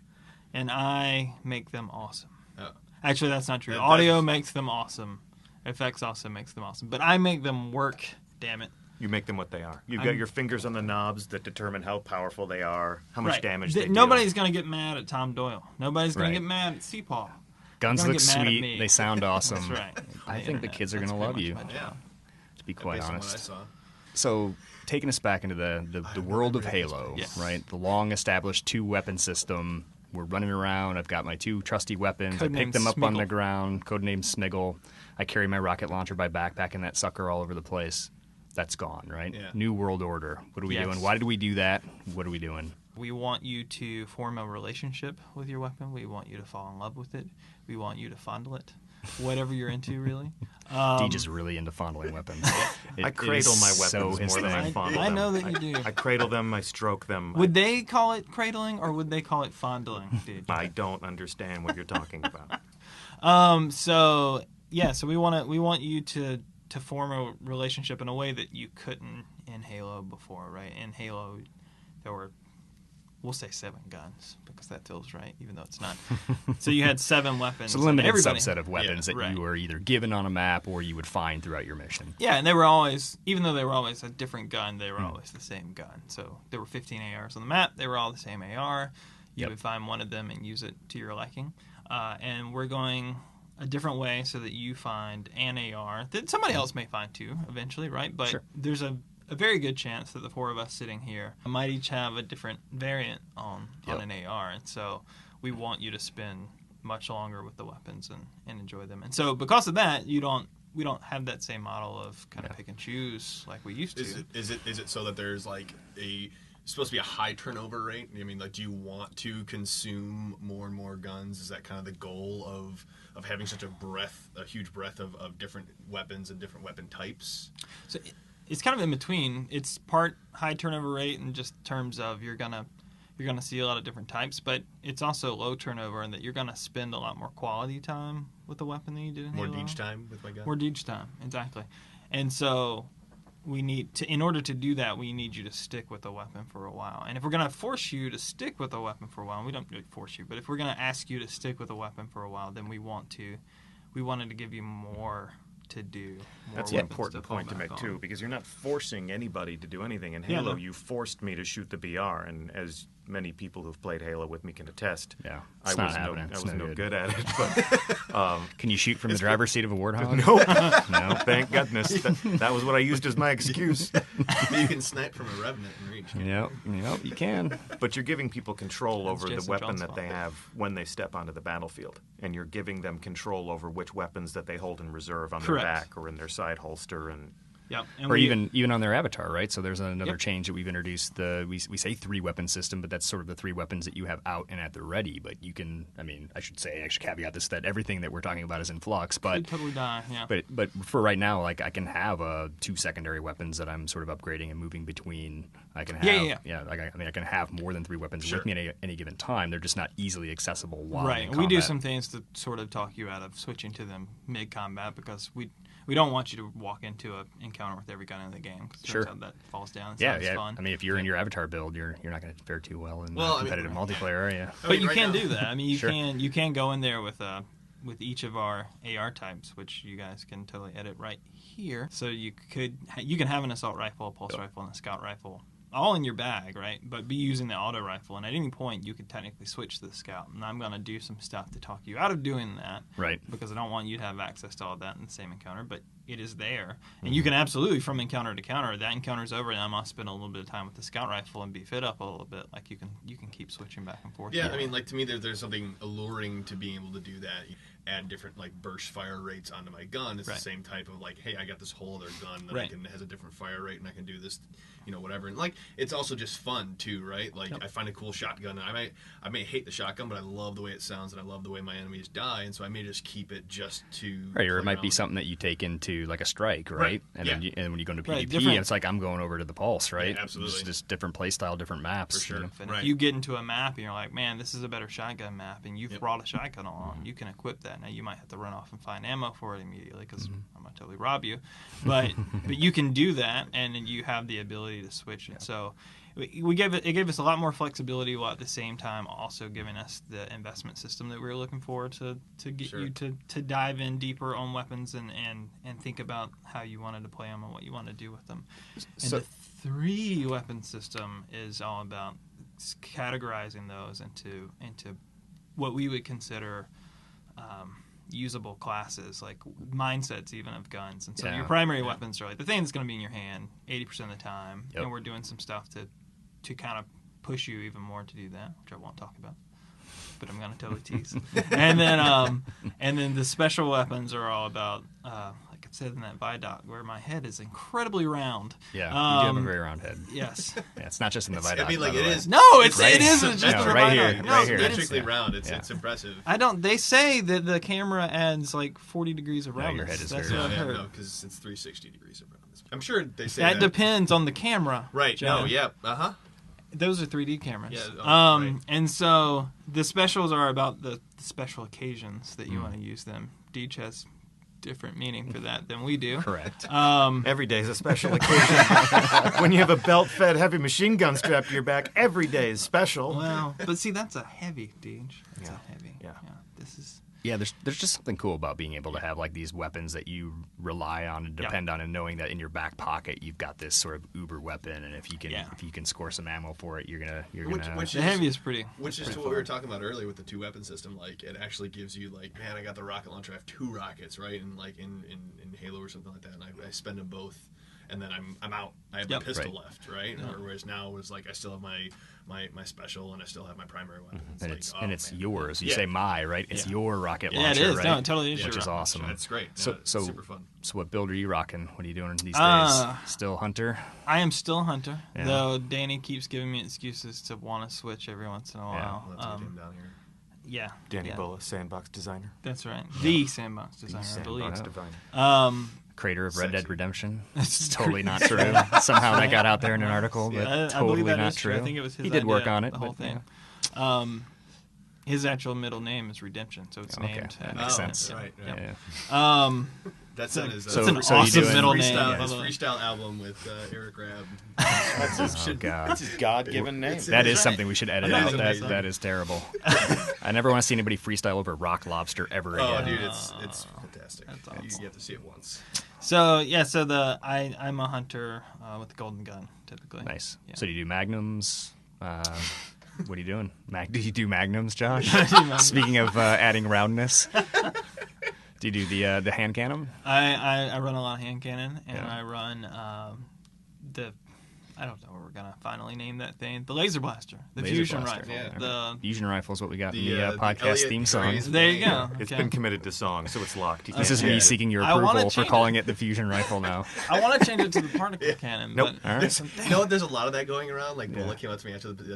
and I make them awesome. Oh. Actually, that's not true. That- Audio that's- makes them awesome. Effects also makes them awesome. But I make them work, damn it. You make them what they are. You've got your fingers on the knobs that determine how powerful they are, how much Right. damage they deal. Nobody's going to get mad at Tom Doyle. Nobody's going Right. to get mad at Seapaw. Guns Gonna look get mad at sweet. me. They sound awesome. That's right. I think the internet. kids are That's going to love pretty you, much my Yeah. job. to be quite Based on what I honest. saw. So, taking us back into the world of Halo, Yes. right? The long-established two-weapon system. We're running around. I've got my two trusty weapons. I pick Codenamed them up on the Smiggle. ground. Codename Smiggle. I carry my rocket launcher by backpacking that sucker all over the place. That's gone, right? Yeah. New World Order. What are we Yes. doing? Why did we do that? What are we doing? We want you to form a relationship with your weapon. We want you to fall in love with it. We want you to fondle it. Whatever you're into, really. Deej is really into fondling weapons. I cradle my weapons so more his than I thing. fondle I them. know that you do. I cradle them, I stroke them. Would they call it cradling or would they call it fondling, dude? I don't understand what you're talking about. So we want you to form a relationship in a way that you couldn't in Halo before, right? In Halo, there were, we'll say 7 guns because that feels right, even though it's not. So you had 7 weapons. It's a and limited everybody- subset of weapons Yeah, that right. you were either given on a map or you would find throughout your mission. Yeah, and they were always, even though they were always a different gun, they were always the same gun. So there were 15 ARs on the map. They were all the same AR. You Yep. would find one of them and use it to your liking. And we're going a different way so that you find an AR that somebody else may find too eventually, right? But Sure. there's a very good chance that the 4 of us sitting here might each have a different variant on Yep. an AR. And so we want you to spend much longer with the weapons and enjoy them. And so because of that, we don't have that same model of kind of pick and choose like we used to. Is it so that there's like supposed to be a high turnover rate? I mean, like, do you want to consume more and more guns? Is that kind of the goal of having such a huge breadth of different weapons and different weapon types? So it's kind of in between. It's part high turnover rate in just terms of you're gonna see a lot of different types, but it's also low turnover in that you're gonna spend a lot more quality time with the weapon than you did in More Halo. Deej time with my gun? More Deej time, exactly. And so we need to, in order to do that, we need you to stick with the weapon for a while. And if we're going to force you to stick with a weapon for a while, we don't really force you, but if we're going to ask you to stick with a weapon for a while, then we want we wanted to give you more to do. That's more an weapons important fall point to back make, too, on. because you're not forcing anybody to do anything. In Yeah, Halo, no. you forced me to shoot the BR, and as many people who've played Halo with me can attest, Yeah, I it's not was happening. I It's was no no good. good at it. But Can you shoot from the driver's seat of a Warthog? nope, No. thank goodness. That was what I used as my excuse. You can snipe from a Revenant and reach. Yep, you can. But you're giving people control That's over the Jason weapon Jones' that fault. they have when they step onto the battlefield. And you're giving them control over which weapons that they hold in reserve on Correct. their back or in their side holster. And Yep. And Or we- even on their avatar, right? So there's another Yep. change that we've introduced. We say 3-weapon system, but that's sort of the 3 weapons that you have out and at the ready. But you can, I should caveat this, that everything that we're talking about is in flux. could But totally die. Yeah. but for right now, like I can have 2 secondary weapons that I'm sort of upgrading and moving between. I can have Yeah. I can have more than 3 weapons with me at any given time. They're just not easily accessible while Right. in We do combat. some things to sort of talk you out of switching to them mid combat because we don't want you to walk into an encounter with every gun in the game. 'Cause Sure. turns out that falls down. Yeah, It's yeah. fun. I mean, if you're in your avatar build, you're not going to fare too well in Well, I mean, competitive multiplayer, are you? But you right can now- do that. I mean, you Sure. can go in there with each of our AR types, which you guys can totally edit right here. So you can have an assault rifle, a pulse rifle, and a scout rifle all in your bag, right? But be using the auto rifle, and at any point you could technically switch to the scout. And I'm going to do some stuff to talk you out of doing that, Right. Because I don't want you to have access to all that in the same encounter, but it is there, and you can absolutely from encounter to counter. That encounter's over, and I'm gonna spend a little bit of time with the scout rifle and beef it up a little bit. Like you can keep switching back and forth. Yeah, I mean, like to me, there's something alluring to being able to do that. You add different like burst fire rates onto my gun. It's Right. the same type of like, hey, I got this whole other gun that Right. has a different fire rate, and I can do this, whatever. And like, it's also just fun too, right? Like, I find a cool shotgun, and I may hate the shotgun, but I love the way it sounds, and I love the way my enemies die, and so I may just keep it just to Right, or it play might be around. something that you take into like a strike, right? Right, And yeah. then and when you go into Right, PvP, different- it's like I'm going over to the pulse, right? Yeah, absolutely. Just different play style, different maps. For sure. you know? And Right. if you get into a map and you're like, man, this is a better shotgun map, and you've Yep. brought a shotgun along, you can equip that. Now you might have to run off and find ammo for it immediately because I'm gonna totally rob you, but you can do that, and then you have the ability to switch it. So it gave us a lot more flexibility, while at the same time also giving us the investment system that we were looking for to get Sure. you to dive in deeper on weapons and think about how you wanted to play them and what you want to do with them. And So- the 3-weapon system is all about categorizing those into what we would consider usable classes, like mindsets even of guns. And so Yeah. your primary weapons are like the thing that's going to be in your hand 80% of the time. Yep. And we're doing some stuff to kind of push you even more to do that, which I won't talk about, but I'm going to totally tease. and then the special weapons are all about, like it said in that Vidoc, where my head is incredibly round. Yeah, you do have a Um, very round head. Yes. Yeah, it's not just in the Vidoc. I mean, like by the it way. is. No, it isn't just No, a right Vidoc. here, No, right here. it is- Symmetrically round. Yeah. It's impressive. I don't. They say that the camera adds like 40 degrees of No, roundness. your head is That's very what I've heard. No, because it's 360 degrees of roundness. I'm sure they say That that. depends on the camera. Right. John. No. Yeah. Uh-huh. Those are 3D cameras. Yeah, right. And so the specials are about the special occasions that you want to use them. Deej has different meaning for that than we do. Correct. every day is a special occasion. When you have a belt-fed heavy machine gun strapped to your back, every day is special. Well, but see, that's a heavy, Deej. That's Yeah. a heavy. Yeah. This is. Yeah, there's just something cool about being able to have like these weapons that you rely on and depend on, and knowing that in your back pocket you've got this sort of uber weapon, and if you can score some ammo for it, you're gonna Which The is- heavy is pretty. Which is to what we were talking about earlier with the 2-weapon system. Like, it actually gives you, like, man, I got the rocket launcher. I have 2 rockets, right? And, like, in Halo or something like that. And I spend them both, and then I'm out. I have Yep. my pistol Right. left, right? Whereas now it was like I still have my special, and I still have my primary weapon. and it's man. yours. You Yeah. say my, right? It's Yeah. your rocket Yeah, it launcher, is. right? No, it totally is Which your is rocket awesome. That's great. Yeah, So, it's so, super fun. so what build are you rocking? What are you doing these days? Uh, Still Hunter? I am still Hunter, Yeah. though Danny keeps giving me excuses to want to switch every once in a while. Let's get him down here. Yeah. Danny yeah, Bulla, sandbox designer. That's right. The sandbox designer, I Sandbox believe. diviner. Creator of Red Sexy. Dead Redemption. It's totally not true. Somehow that got out there in an article, but I totally believe that not is true. true. I think it was his He did work idea, on it, the whole but, thing. his actual middle name is Redemption, so it's Okay, named. that makes sense. Right. Yeah. That's on his. So- It's an so you awesome doing- middle freestyle, name. his freestyle album with Eric Rabb. Oh God. That's his God-given name. That is right. something we should edit That out. is That amazing. that is terrible. I never want to see anybody freestyle over Rock Lobster ever Oh, again. dude, it's fantastic. That's awesome. You have to see it once. So yeah, so I'm a hunter with the golden gun typically. Nice. Yeah. So do you do magnums? What are you doing? Do you do magnums, Josh? Speaking of adding roundness, do you do the hand cannon? I run a lot of hand cannon, and Yeah. I run I don't know what we're gonna finally name that thing. The laser blaster, the Laser fusion blaster. rifle. Yeah. The Fusion rifle is what we got in the The podcast Elliot theme song. Craze. there you go. It's Okay. been committed to song, so it's locked. You This can't is me change it. seeking your I wanna approval for change calling it. it the fusion rifle now. I want to change it to the particle cannon. Nope. But All right. You know what? There's a lot of that going around. Like, Yeah. Bullock came up to me after the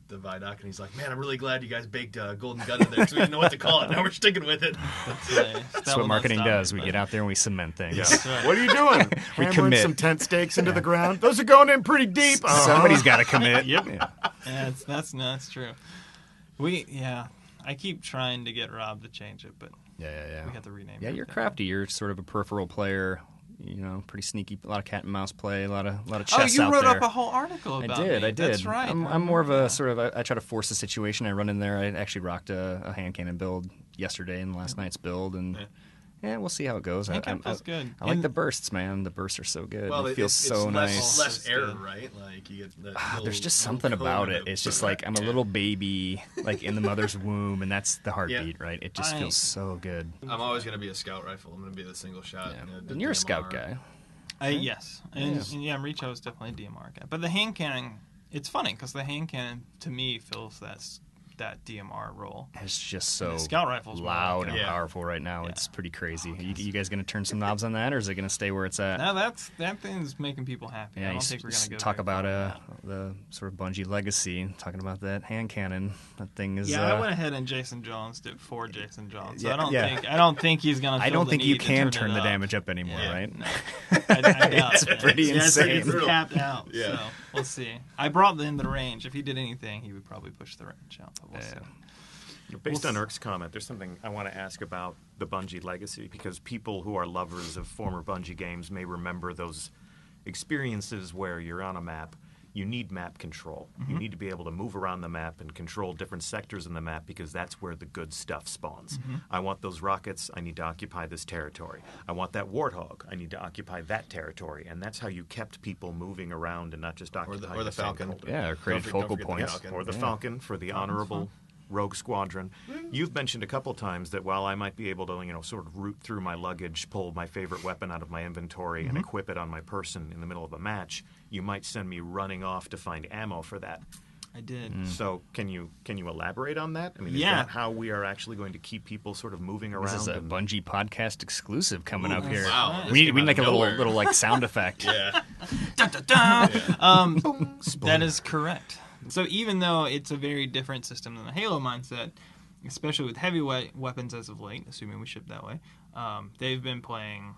Vidoc, and he's like, "Man, I'm really glad you guys baked Golden Gun in there, because we didn't know what to call it. Now we're sticking with it." That's what marketing does. We get out there and we cement things. Yeah. What are you doing? We Hammering commit. some tent stakes into the ground. Those are going in pretty deep. Somebody's got to commit. Yep. Yeah. Yeah, that's true. I keep trying to get Rob to change it, but Yeah. we have to rename it. Yeah, you're crafty. You're sort of a peripheral player. You know, pretty sneaky. A lot of cat and mouse play. A lot of Oh, chess you out wrote there. up a whole article about I did. me. I did. That's right. I'm more of a sort of. I try to force the situation. I run in there. I actually rocked a hand cannon build yesterday in last night's build, and yeah, we'll see how it goes. Hand cannon feels good. I like And- the bursts, man. The bursts are so good. Well, it feels so nice. Less It's error, good. right? Like you get. That There's little- just little something cone about in it. the- It's just like I'm a little baby, like in the mother's womb, and that's the heartbeat, right? It just I- feels so good. I'm always gonna be a scout rifle. I'm gonna be the single shot. Yeah. The And you're a DMR. scout guy. Yes, and yeah, Richo is definitely a DMR guy. But the hand cannon, it's funny because the hand cannon to me fills that DMR role. It's just so the scout rifle's more loud like and Yeah. powerful right now. Yeah. It's pretty crazy. You guys going to turn some knobs on that, or is it going to stay where it's at? Now that thing's making people happy. I Yeah, don't you think we're gonna go talk very about far with the sort of Bungie legacy. Talking about that hand cannon, that thing is. that. Yeah, I went ahead and Jason Jones did for Jason Jones. So Yeah, I don't think he's gonna. I feel don't the think you need to can turn turn it the up. damage up anymore, Yeah, right? no. I doubt It's it. pretty Yeah, insane. It's capped out. Yeah. So we'll see. I brought in the range. If he did anything, he would probably push the range out. But we'll see. Based on Erk's comment, there's something I want to ask about the Bungie legacy, because people who are lovers of former Bungie games may remember those experiences where you're on a map. You need map control. You need to be able to move around the map and control different sectors in the map, because that's where the good stuff spawns. I want those rockets. I need to occupy this territory. I want that warthog. I need to occupy that territory. And that's how you kept people moving around and not just occupying or the same Falcon. folder. Yeah, or created Don't focal forget the points. Falcon. Or the Yeah. Falcon for the honorable Rogue Squadron. You've mentioned a couple times that while I might be able to, sort of root through my luggage, pull my favorite weapon out of my inventory, and equip it on my person in the middle of a match, you might send me running off to find ammo for that. I did. So can you elaborate on that? I mean, Yeah. is that how we are actually going to keep people sort of moving around? This is a and- Bungie podcast exclusive coming up here. Wow. We This need came we out need like of a nowhere. little like sound effect. Yeah. Dun, dun, dun. That is correct. So even though it's a very different system than the Halo mindset, especially with heavyweight weapons as of late, assuming we ship that way, they've been playing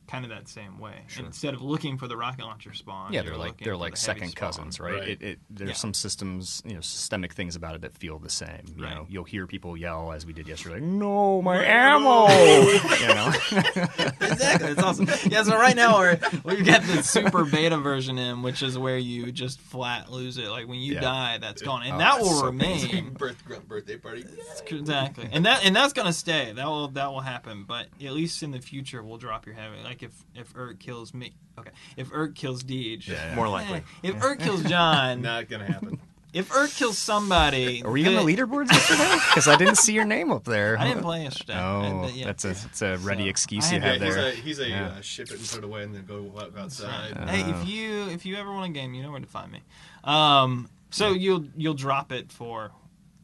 kind of that same way. And instead of looking for the rocket launcher spawn, Yeah, you're they're like looking for the heavy second spawn. cousins, right? Right. There's Yeah. some systems, systemic things about it that feel the same. You Right. know, you'll hear people yell as we did yesterday, like, "No, my ammo!" you know, Exactly, it's awesome. Yeah, so right now we've got the super beta version in, which is where you just flat lose it. Like when you Yeah. die, that's gone, and Oh, that that's will so remain. Birthday party. Exactly, and that's gonna stay. That will happen. But at least in the future, we'll drop your heavy. Like if Urk kills me, okay. If Urk kills Deej, Yeah. More likely. If Urk kills John, Not gonna happen. if Urk kills somebody, were you on the leaderboards yesterday? Because I didn't see your name up there. I didn't play yesterday. Oh, but yeah. that's a ready So, excuse I you had- have Yeah, there. he's a Yeah. ship it and put it away and then go outside. Hey, if you ever want a game, you know where to find me. So you'll drop it for,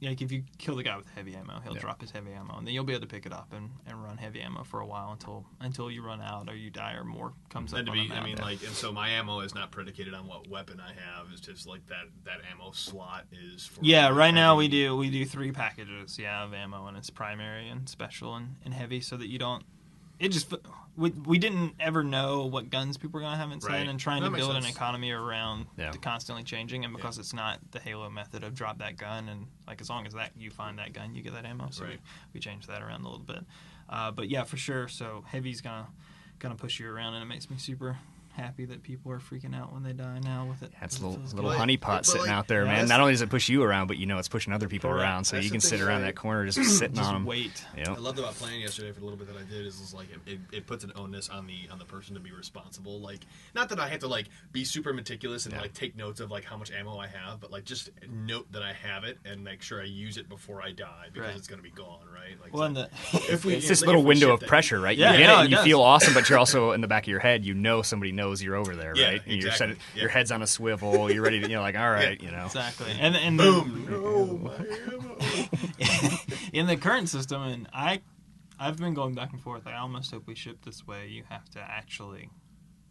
like, if you kill the guy with heavy ammo, he'll drop his heavy ammo, and then you'll be able to pick it up and run heavy ammo for a while until you run out or you die or more comes up And on the map. and so my ammo is not predicated on what weapon I have. It's just like that ammo slot is for. Yeah, right now we heavy. do 3 packages, of ammo, and it's primary and special and heavy, so that you don't we didn't ever know what guns people were going to have inside, Right. and trying That to makes build an sense. economy around Yeah. the constantly changing, and because it's not the Halo method of drop that gun, and like as long as that you find that gun, you get that ammo. So Right. we changed that around a little bit. But yeah, for sure. So heavy's gonna push you around, and it makes me super happy that people are freaking out when they die now with it. That's a It little, feels little good. honeypot but, sitting like, out there, yeah, man. that's- Not only does it push you around, but it's pushing other people Correct. around, so That's you the can thing, sit around right? that corner just sitting Just on them. wait. Yep. I loved about playing yesterday for the little bit that I did is like it puts an onus on the person to be responsible. Like, not that I have to like be super meticulous and Yeah. like take notes of like how much ammo I have, but like just note that I have it and make sure I use it before I die because Right. it's gonna be gone, right? Like, Well, and the, if we It's this if little we window ship of that- pressure, right? Yeah, you get no, it, it and you does. feel awesome, but you're also in the back of your head, somebody knows you're over there, Yeah, right? And you're exactly. your Yeah. head's on a swivel, you're ready to, like, all right, exactly, and Boom! No, my ammo. in the current system, and I've been going back and forth. I almost hope we ship this way. You have to actually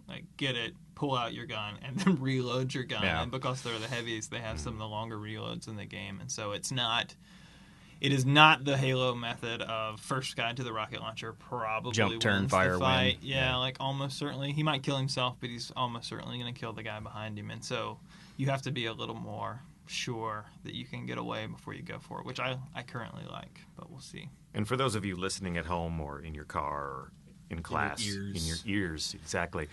like get it, pull out your gun, and then reload your gun. Yeah. And because they're the heavies, they have some of the longer reloads in the game, and so it is not the Halo method of first guy to the rocket launcher probably Jump, turn, wins fire, the fight. win. Yeah, Yeah. like almost certainly he might kill himself, but he's almost certainly going to kill the guy behind him, and so you have to be a little more sure that you can get away before you go for it, which I currently like, but we'll see. And for those of you listening at home or in your car or in class, in your ears, exactly,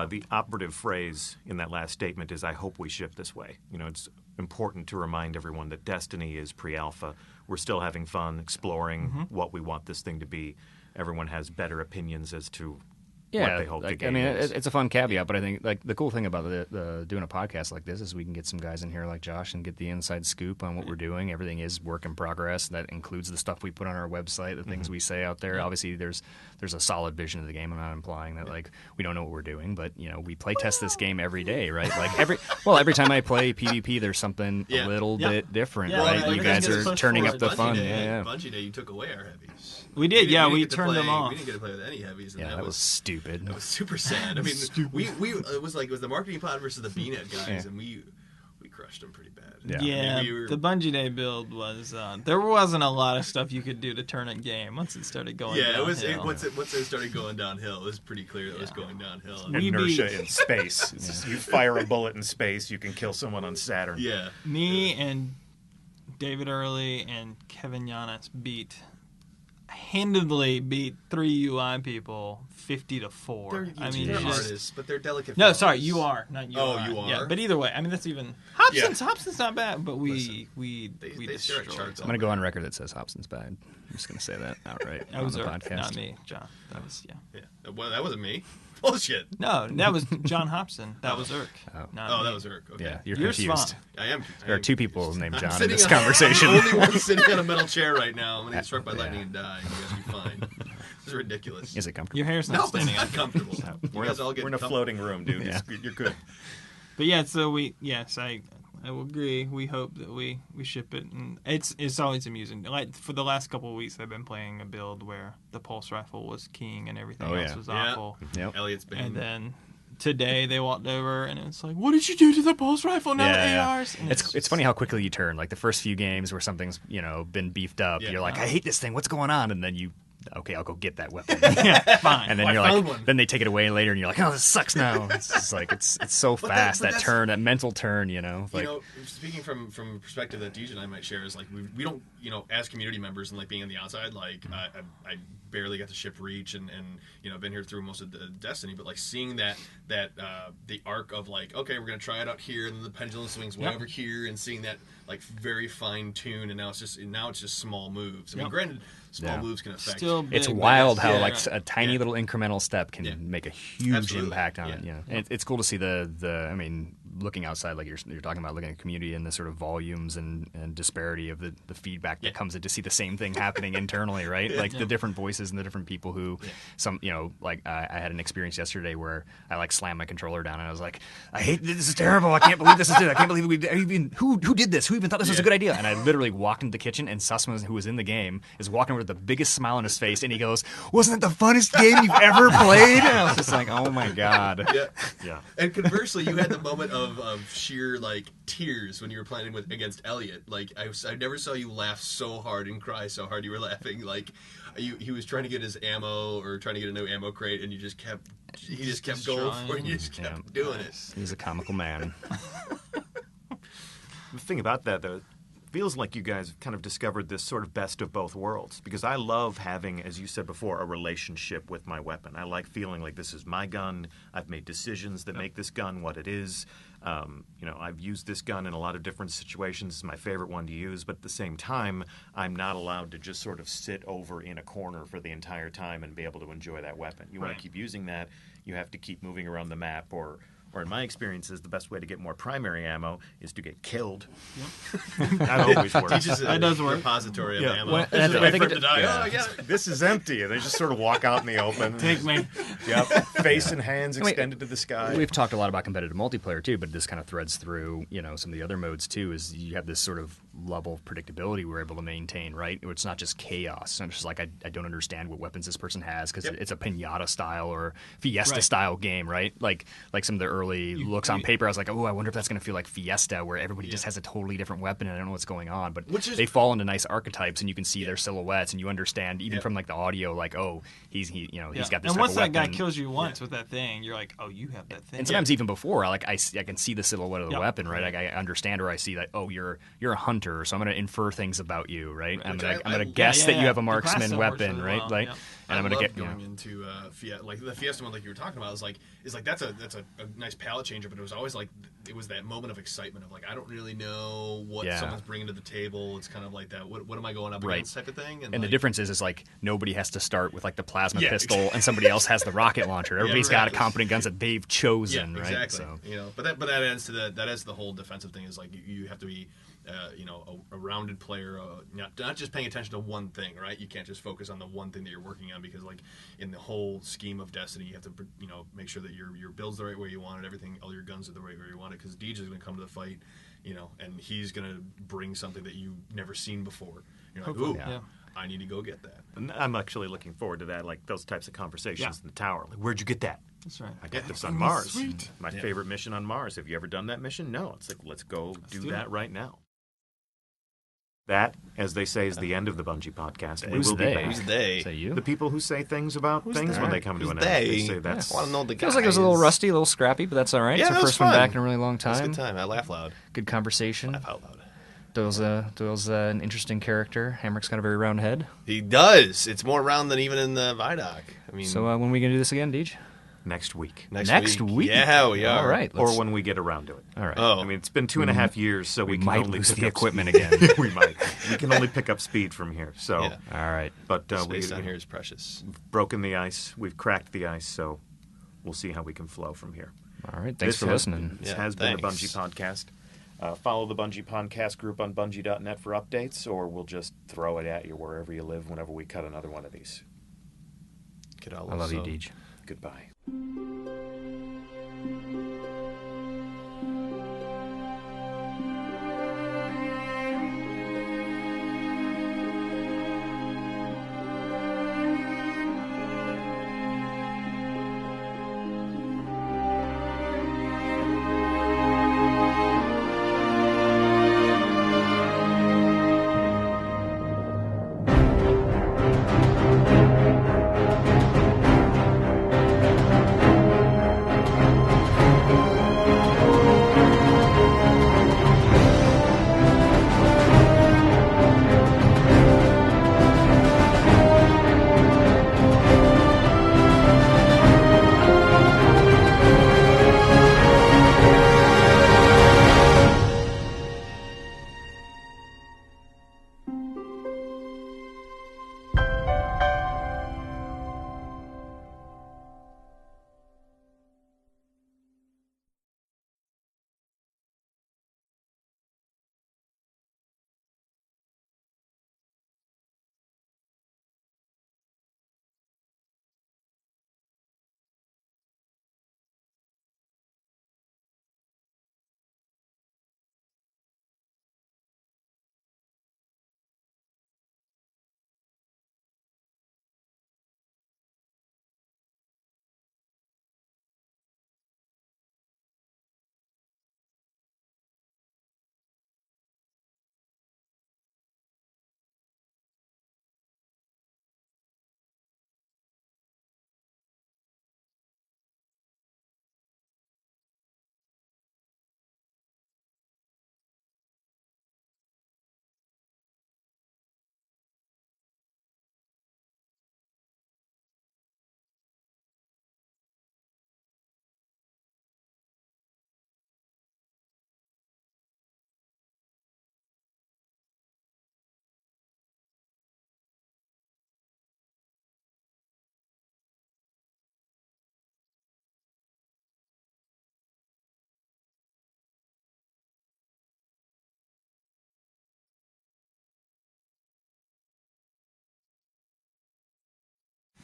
the operative phrase in that last statement is, I hope we ship this way. It's important to remind everyone that Destiny is pre-alpha. We're still having fun exploring what we want this thing to be. Everyone has better opinions as to what they hope the game is. It's a fun caveat, but I think like the cool thing about doing a podcast like this is we can get some guys in here like Josh and get the inside scoop on what we're doing. Everything is work in progress. That includes the stuff we put on our website, the things we say out there. Obviously, there's a solid vision of the game. I'm not implying that like we don't know what we're doing, but we play test this game every day, right? Like every time I play PvP, there's something a little bit different, Yeah, right? like, You guys everything gets are pushed turning up forward. the fun. Bungie Day, Yeah. Bungie Day, you took away our heavies. We did, yeah, we didn't get to turned them play- off. We didn't get to play with any heavies, and Yeah, that was stupid. That was super sad. I mean, we it was the marketing pod versus the BNet guys, Yeah. and we crushed them pretty bad. Yeah. Yeah, I mean, we were- the Bungie Day build was there wasn't a lot of stuff you could do to turn a game once it started going Yeah, downhill. once it started going downhill, it was pretty clear that it was going downhill. We Inertia beat- in space. You fire a bullet in space, you can kill someone on Saturn. Yeah, Me and David Early and Kevin Yanis handedly beat 3 UI people 50-4. they're, I mean, they're just- artists, but they're delicate. no, fellows. sorry, you are not you. Oh, you Yeah, are? but either way, I mean that's even Hobson's not bad, but we They stare at destroyed charts them. I'm gonna go on record that says Hobson's bad. I'm just gonna say that outright That on was the Eric, podcast. not me, John. That was Yeah, well, that wasn't me. Bullshit. No, that was John Hobson. That was Irk. Oh. Not Oh, me. that was Eric. Okay. Yeah, you're You're confused. Svan. I am. There are two people named I'm John in sitting this on- conversation. I'm the only one sitting on a metal chair right now. I'm gonna get struck by Yeah. lightning and die. You guys will be fine. This is ridiculous. Is it comfortable? Your hair's not No, it's standing not up. comfortable. You guys all get We're in a comfortable. floating room, dude. Yeah. You're good. But yeah, so I will agree. We hope that we ship it, and it's always amusing. Like for the last couple of weeks, I've been playing a build where the pulse rifle was king and everything Oh, else yeah. was Yeah. awful. Yep. Elliot's been. And then today they walked over and it's like, "What did you do to the pulse rifle? Now Yeah. ARs." And It's funny how quickly you turn. Like the first few games where something's been beefed up, Yeah. you're like, I hate this thing. What's going on? And then okay, I'll go get that weapon. yeah, fine. And then I you're found like, one. then they take it away later, and you're like, oh, this sucks now. It's just like it's so But fast but that that's- turn, that mental turn. Like speaking from a perspective that DJ and I might share is like we don't as community members and like being on the outside, like I barely got to ship Reach and been here through most of the Destiny, but like seeing that the arc of like, okay, we're gonna try it out here, and then the pendulum swings way Yep. over here, and seeing that like very fine tune, and now it's just small moves. I mean, Yep. granted, small Yeah. moves can affect. Still big, it's but wild it's- how yeah, like yeah. a tiny Yeah. little incremental step can Yeah. make a huge Absolutely. impact on Yeah. it. And it's cool to see the I mean, looking outside, like you're talking about, looking at community and the sort of volumes and disparity of the feedback that Yeah. comes in to see the same thing happening internally, right? Like Yeah. the different voices and the different people who some like I had an experience yesterday where I like slammed my controller down and I was like, I hate this, is terrible. I can't believe this is it. I can't believe who did this? Who even thought this was a Yeah. good idea? And I literally walked into the kitchen, and Sussman, who was in the game, is walking over with the biggest smile on his face, and he goes, "Wasn't it the funnest game you've ever played?" And I was just like, "Oh my god!" Yeah. Yeah. And conversely, you had the moment of of sheer like tears when you were playing against Elliot. Like I never saw you laugh so hard and cry so hard you were laughing. Like he was trying to get his ammo or trying to get a new ammo crate, and he just kept going for it. And you just kept doing it. He's a comical man. The thing about that, though, feels like you guys have kind of discovered this sort of best of both worlds, because I love having, as you said before, a relationship with my weapon. I like feeling like this is my gun. I've made decisions that make this gun what it is. I've used this gun in a lot of different situations. It's my favorite one to use, but at the same time, I'm not allowed to just sort of sit over in a corner for the entire time and be able to enjoy that weapon. You want to keep using that. You have to keep moving around the map, or in my experiences, the best way to get more primary ammo is to get killed. Yep. That always works. That does work. Repository of ammo. Well, I think it, This is empty, and they just sort of walk out in the open. Take me. Yep, face and hands extended to the sky. We've talked a lot about competitive multiplayer too, but this kind of threads through, some of the other modes too. Is you have this sort of level of predictability we're able to maintain, right? It's not just chaos. I'm just like I don't understand what weapons this person has because it's a pinata style or Fiesta style game, right? Like some of the early looks on paper, I was like, oh, I wonder if that's going to feel like Fiesta, where everybody just has a totally different weapon and I don't know what's going on. But they fall into nice archetypes, and you can see their silhouettes, and you understand even from like the audio, like, oh, he's got this. And type once of that weapon. guy kills you once with that thing, you're like, oh, you have that thing. And sometimes even before, like I can see the silhouette of the weapon, right? Like I understand, or I see that, oh, you're a hunter, so I'm going to infer things about you, right? I'm going to guess that you have a marksman weapon, right? Well. Like, and I'm going to get going into like the Fiesta one, like you were talking about, is like that's a nice palette changer, but it was always like it was that moment of excitement of like I don't really know what someone's bringing to the table. It's kind of like that. What am I going up against type of thing? And the difference is like nobody has to start with like the plasma pistol, and somebody else has the rocket launcher. Everybody's got a competent guns that they've chosen, right? Exactly. So. But that adds to the whole defensive thing. Is like you have to be a rounded player, not just paying attention to one thing, right? You can't just focus on the one thing that you're working on, because like in the whole scheme of Destiny, you have to make sure that your build's the right way you want it, everything, all your guns are the right way you want it, because Deej is going to come to the fight, and he's going to bring something that you've never seen before. You're like, ooh, I need to go get that. And I'm actually looking forward to that, like those types of conversations in the tower. Like, where'd you get that? That's right. I got this on Mars. Sweet. My favorite mission on Mars. Have you ever done that mission? No. It's like, let's go do that right now. That, as they say, is the end of the Bungie podcast. We will be back. Who's they? Say you? The people who say things about things when they come to an end. They? They say that's... I want to know the guys. Feels like it was a little rusty, a little scrappy, but that's all right. Yeah, it's the that was first one fun. back in a really long It was a time. good time. I laugh loud. Good conversation. Laugh out loud. Doyle's an interesting character. Hamrick's got a very round head. He does. It's more round than even in the Vidoc. I mean, So when are we going to do this again, Deej? next week. Next week? Yeah, we are. All right. Or when we get around to it. All right. Oh. I mean, it's been 2.5 years, so we can might only lose pick the up equipment speed. again. We might. We can only pick up speed from here. So, Yeah. All right. but Space we've down here is precious. broken the ice. We've cracked the ice. So, we'll see how we can flow from here. All right. Thanks for listening. This Yeah, has been the thanks. Bungie podcast. Follow the Bungie podcast group on Bungie.net for updates, or we'll just throw it at you wherever you live whenever we cut another one of these. I love you, Deej. Goodbye.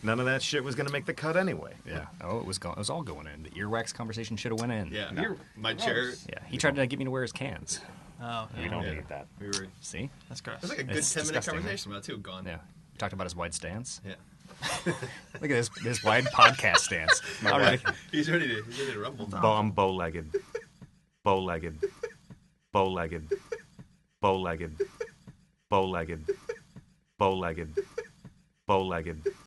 none of that shit was going to make the cut anyway. Yeah. Oh, it was all going in. The earwax conversation should have went in. Yeah. You're My chair. Yeah. He tried to get me to wear his cans. Oh, We yeah. don't Yeah. need that. We were. See? That's gross. It was like a good It's 10-minute disgusting, conversation about it, too. Gone. Yeah. We talked about his wide stance. Yeah. Look at his wide podcast stance. All right. He's ready to rumble. I'm bow-legged. Bow-legged. Bow-legged. Bow-legged. Bow-legged. Bow-legged. Bow-legged.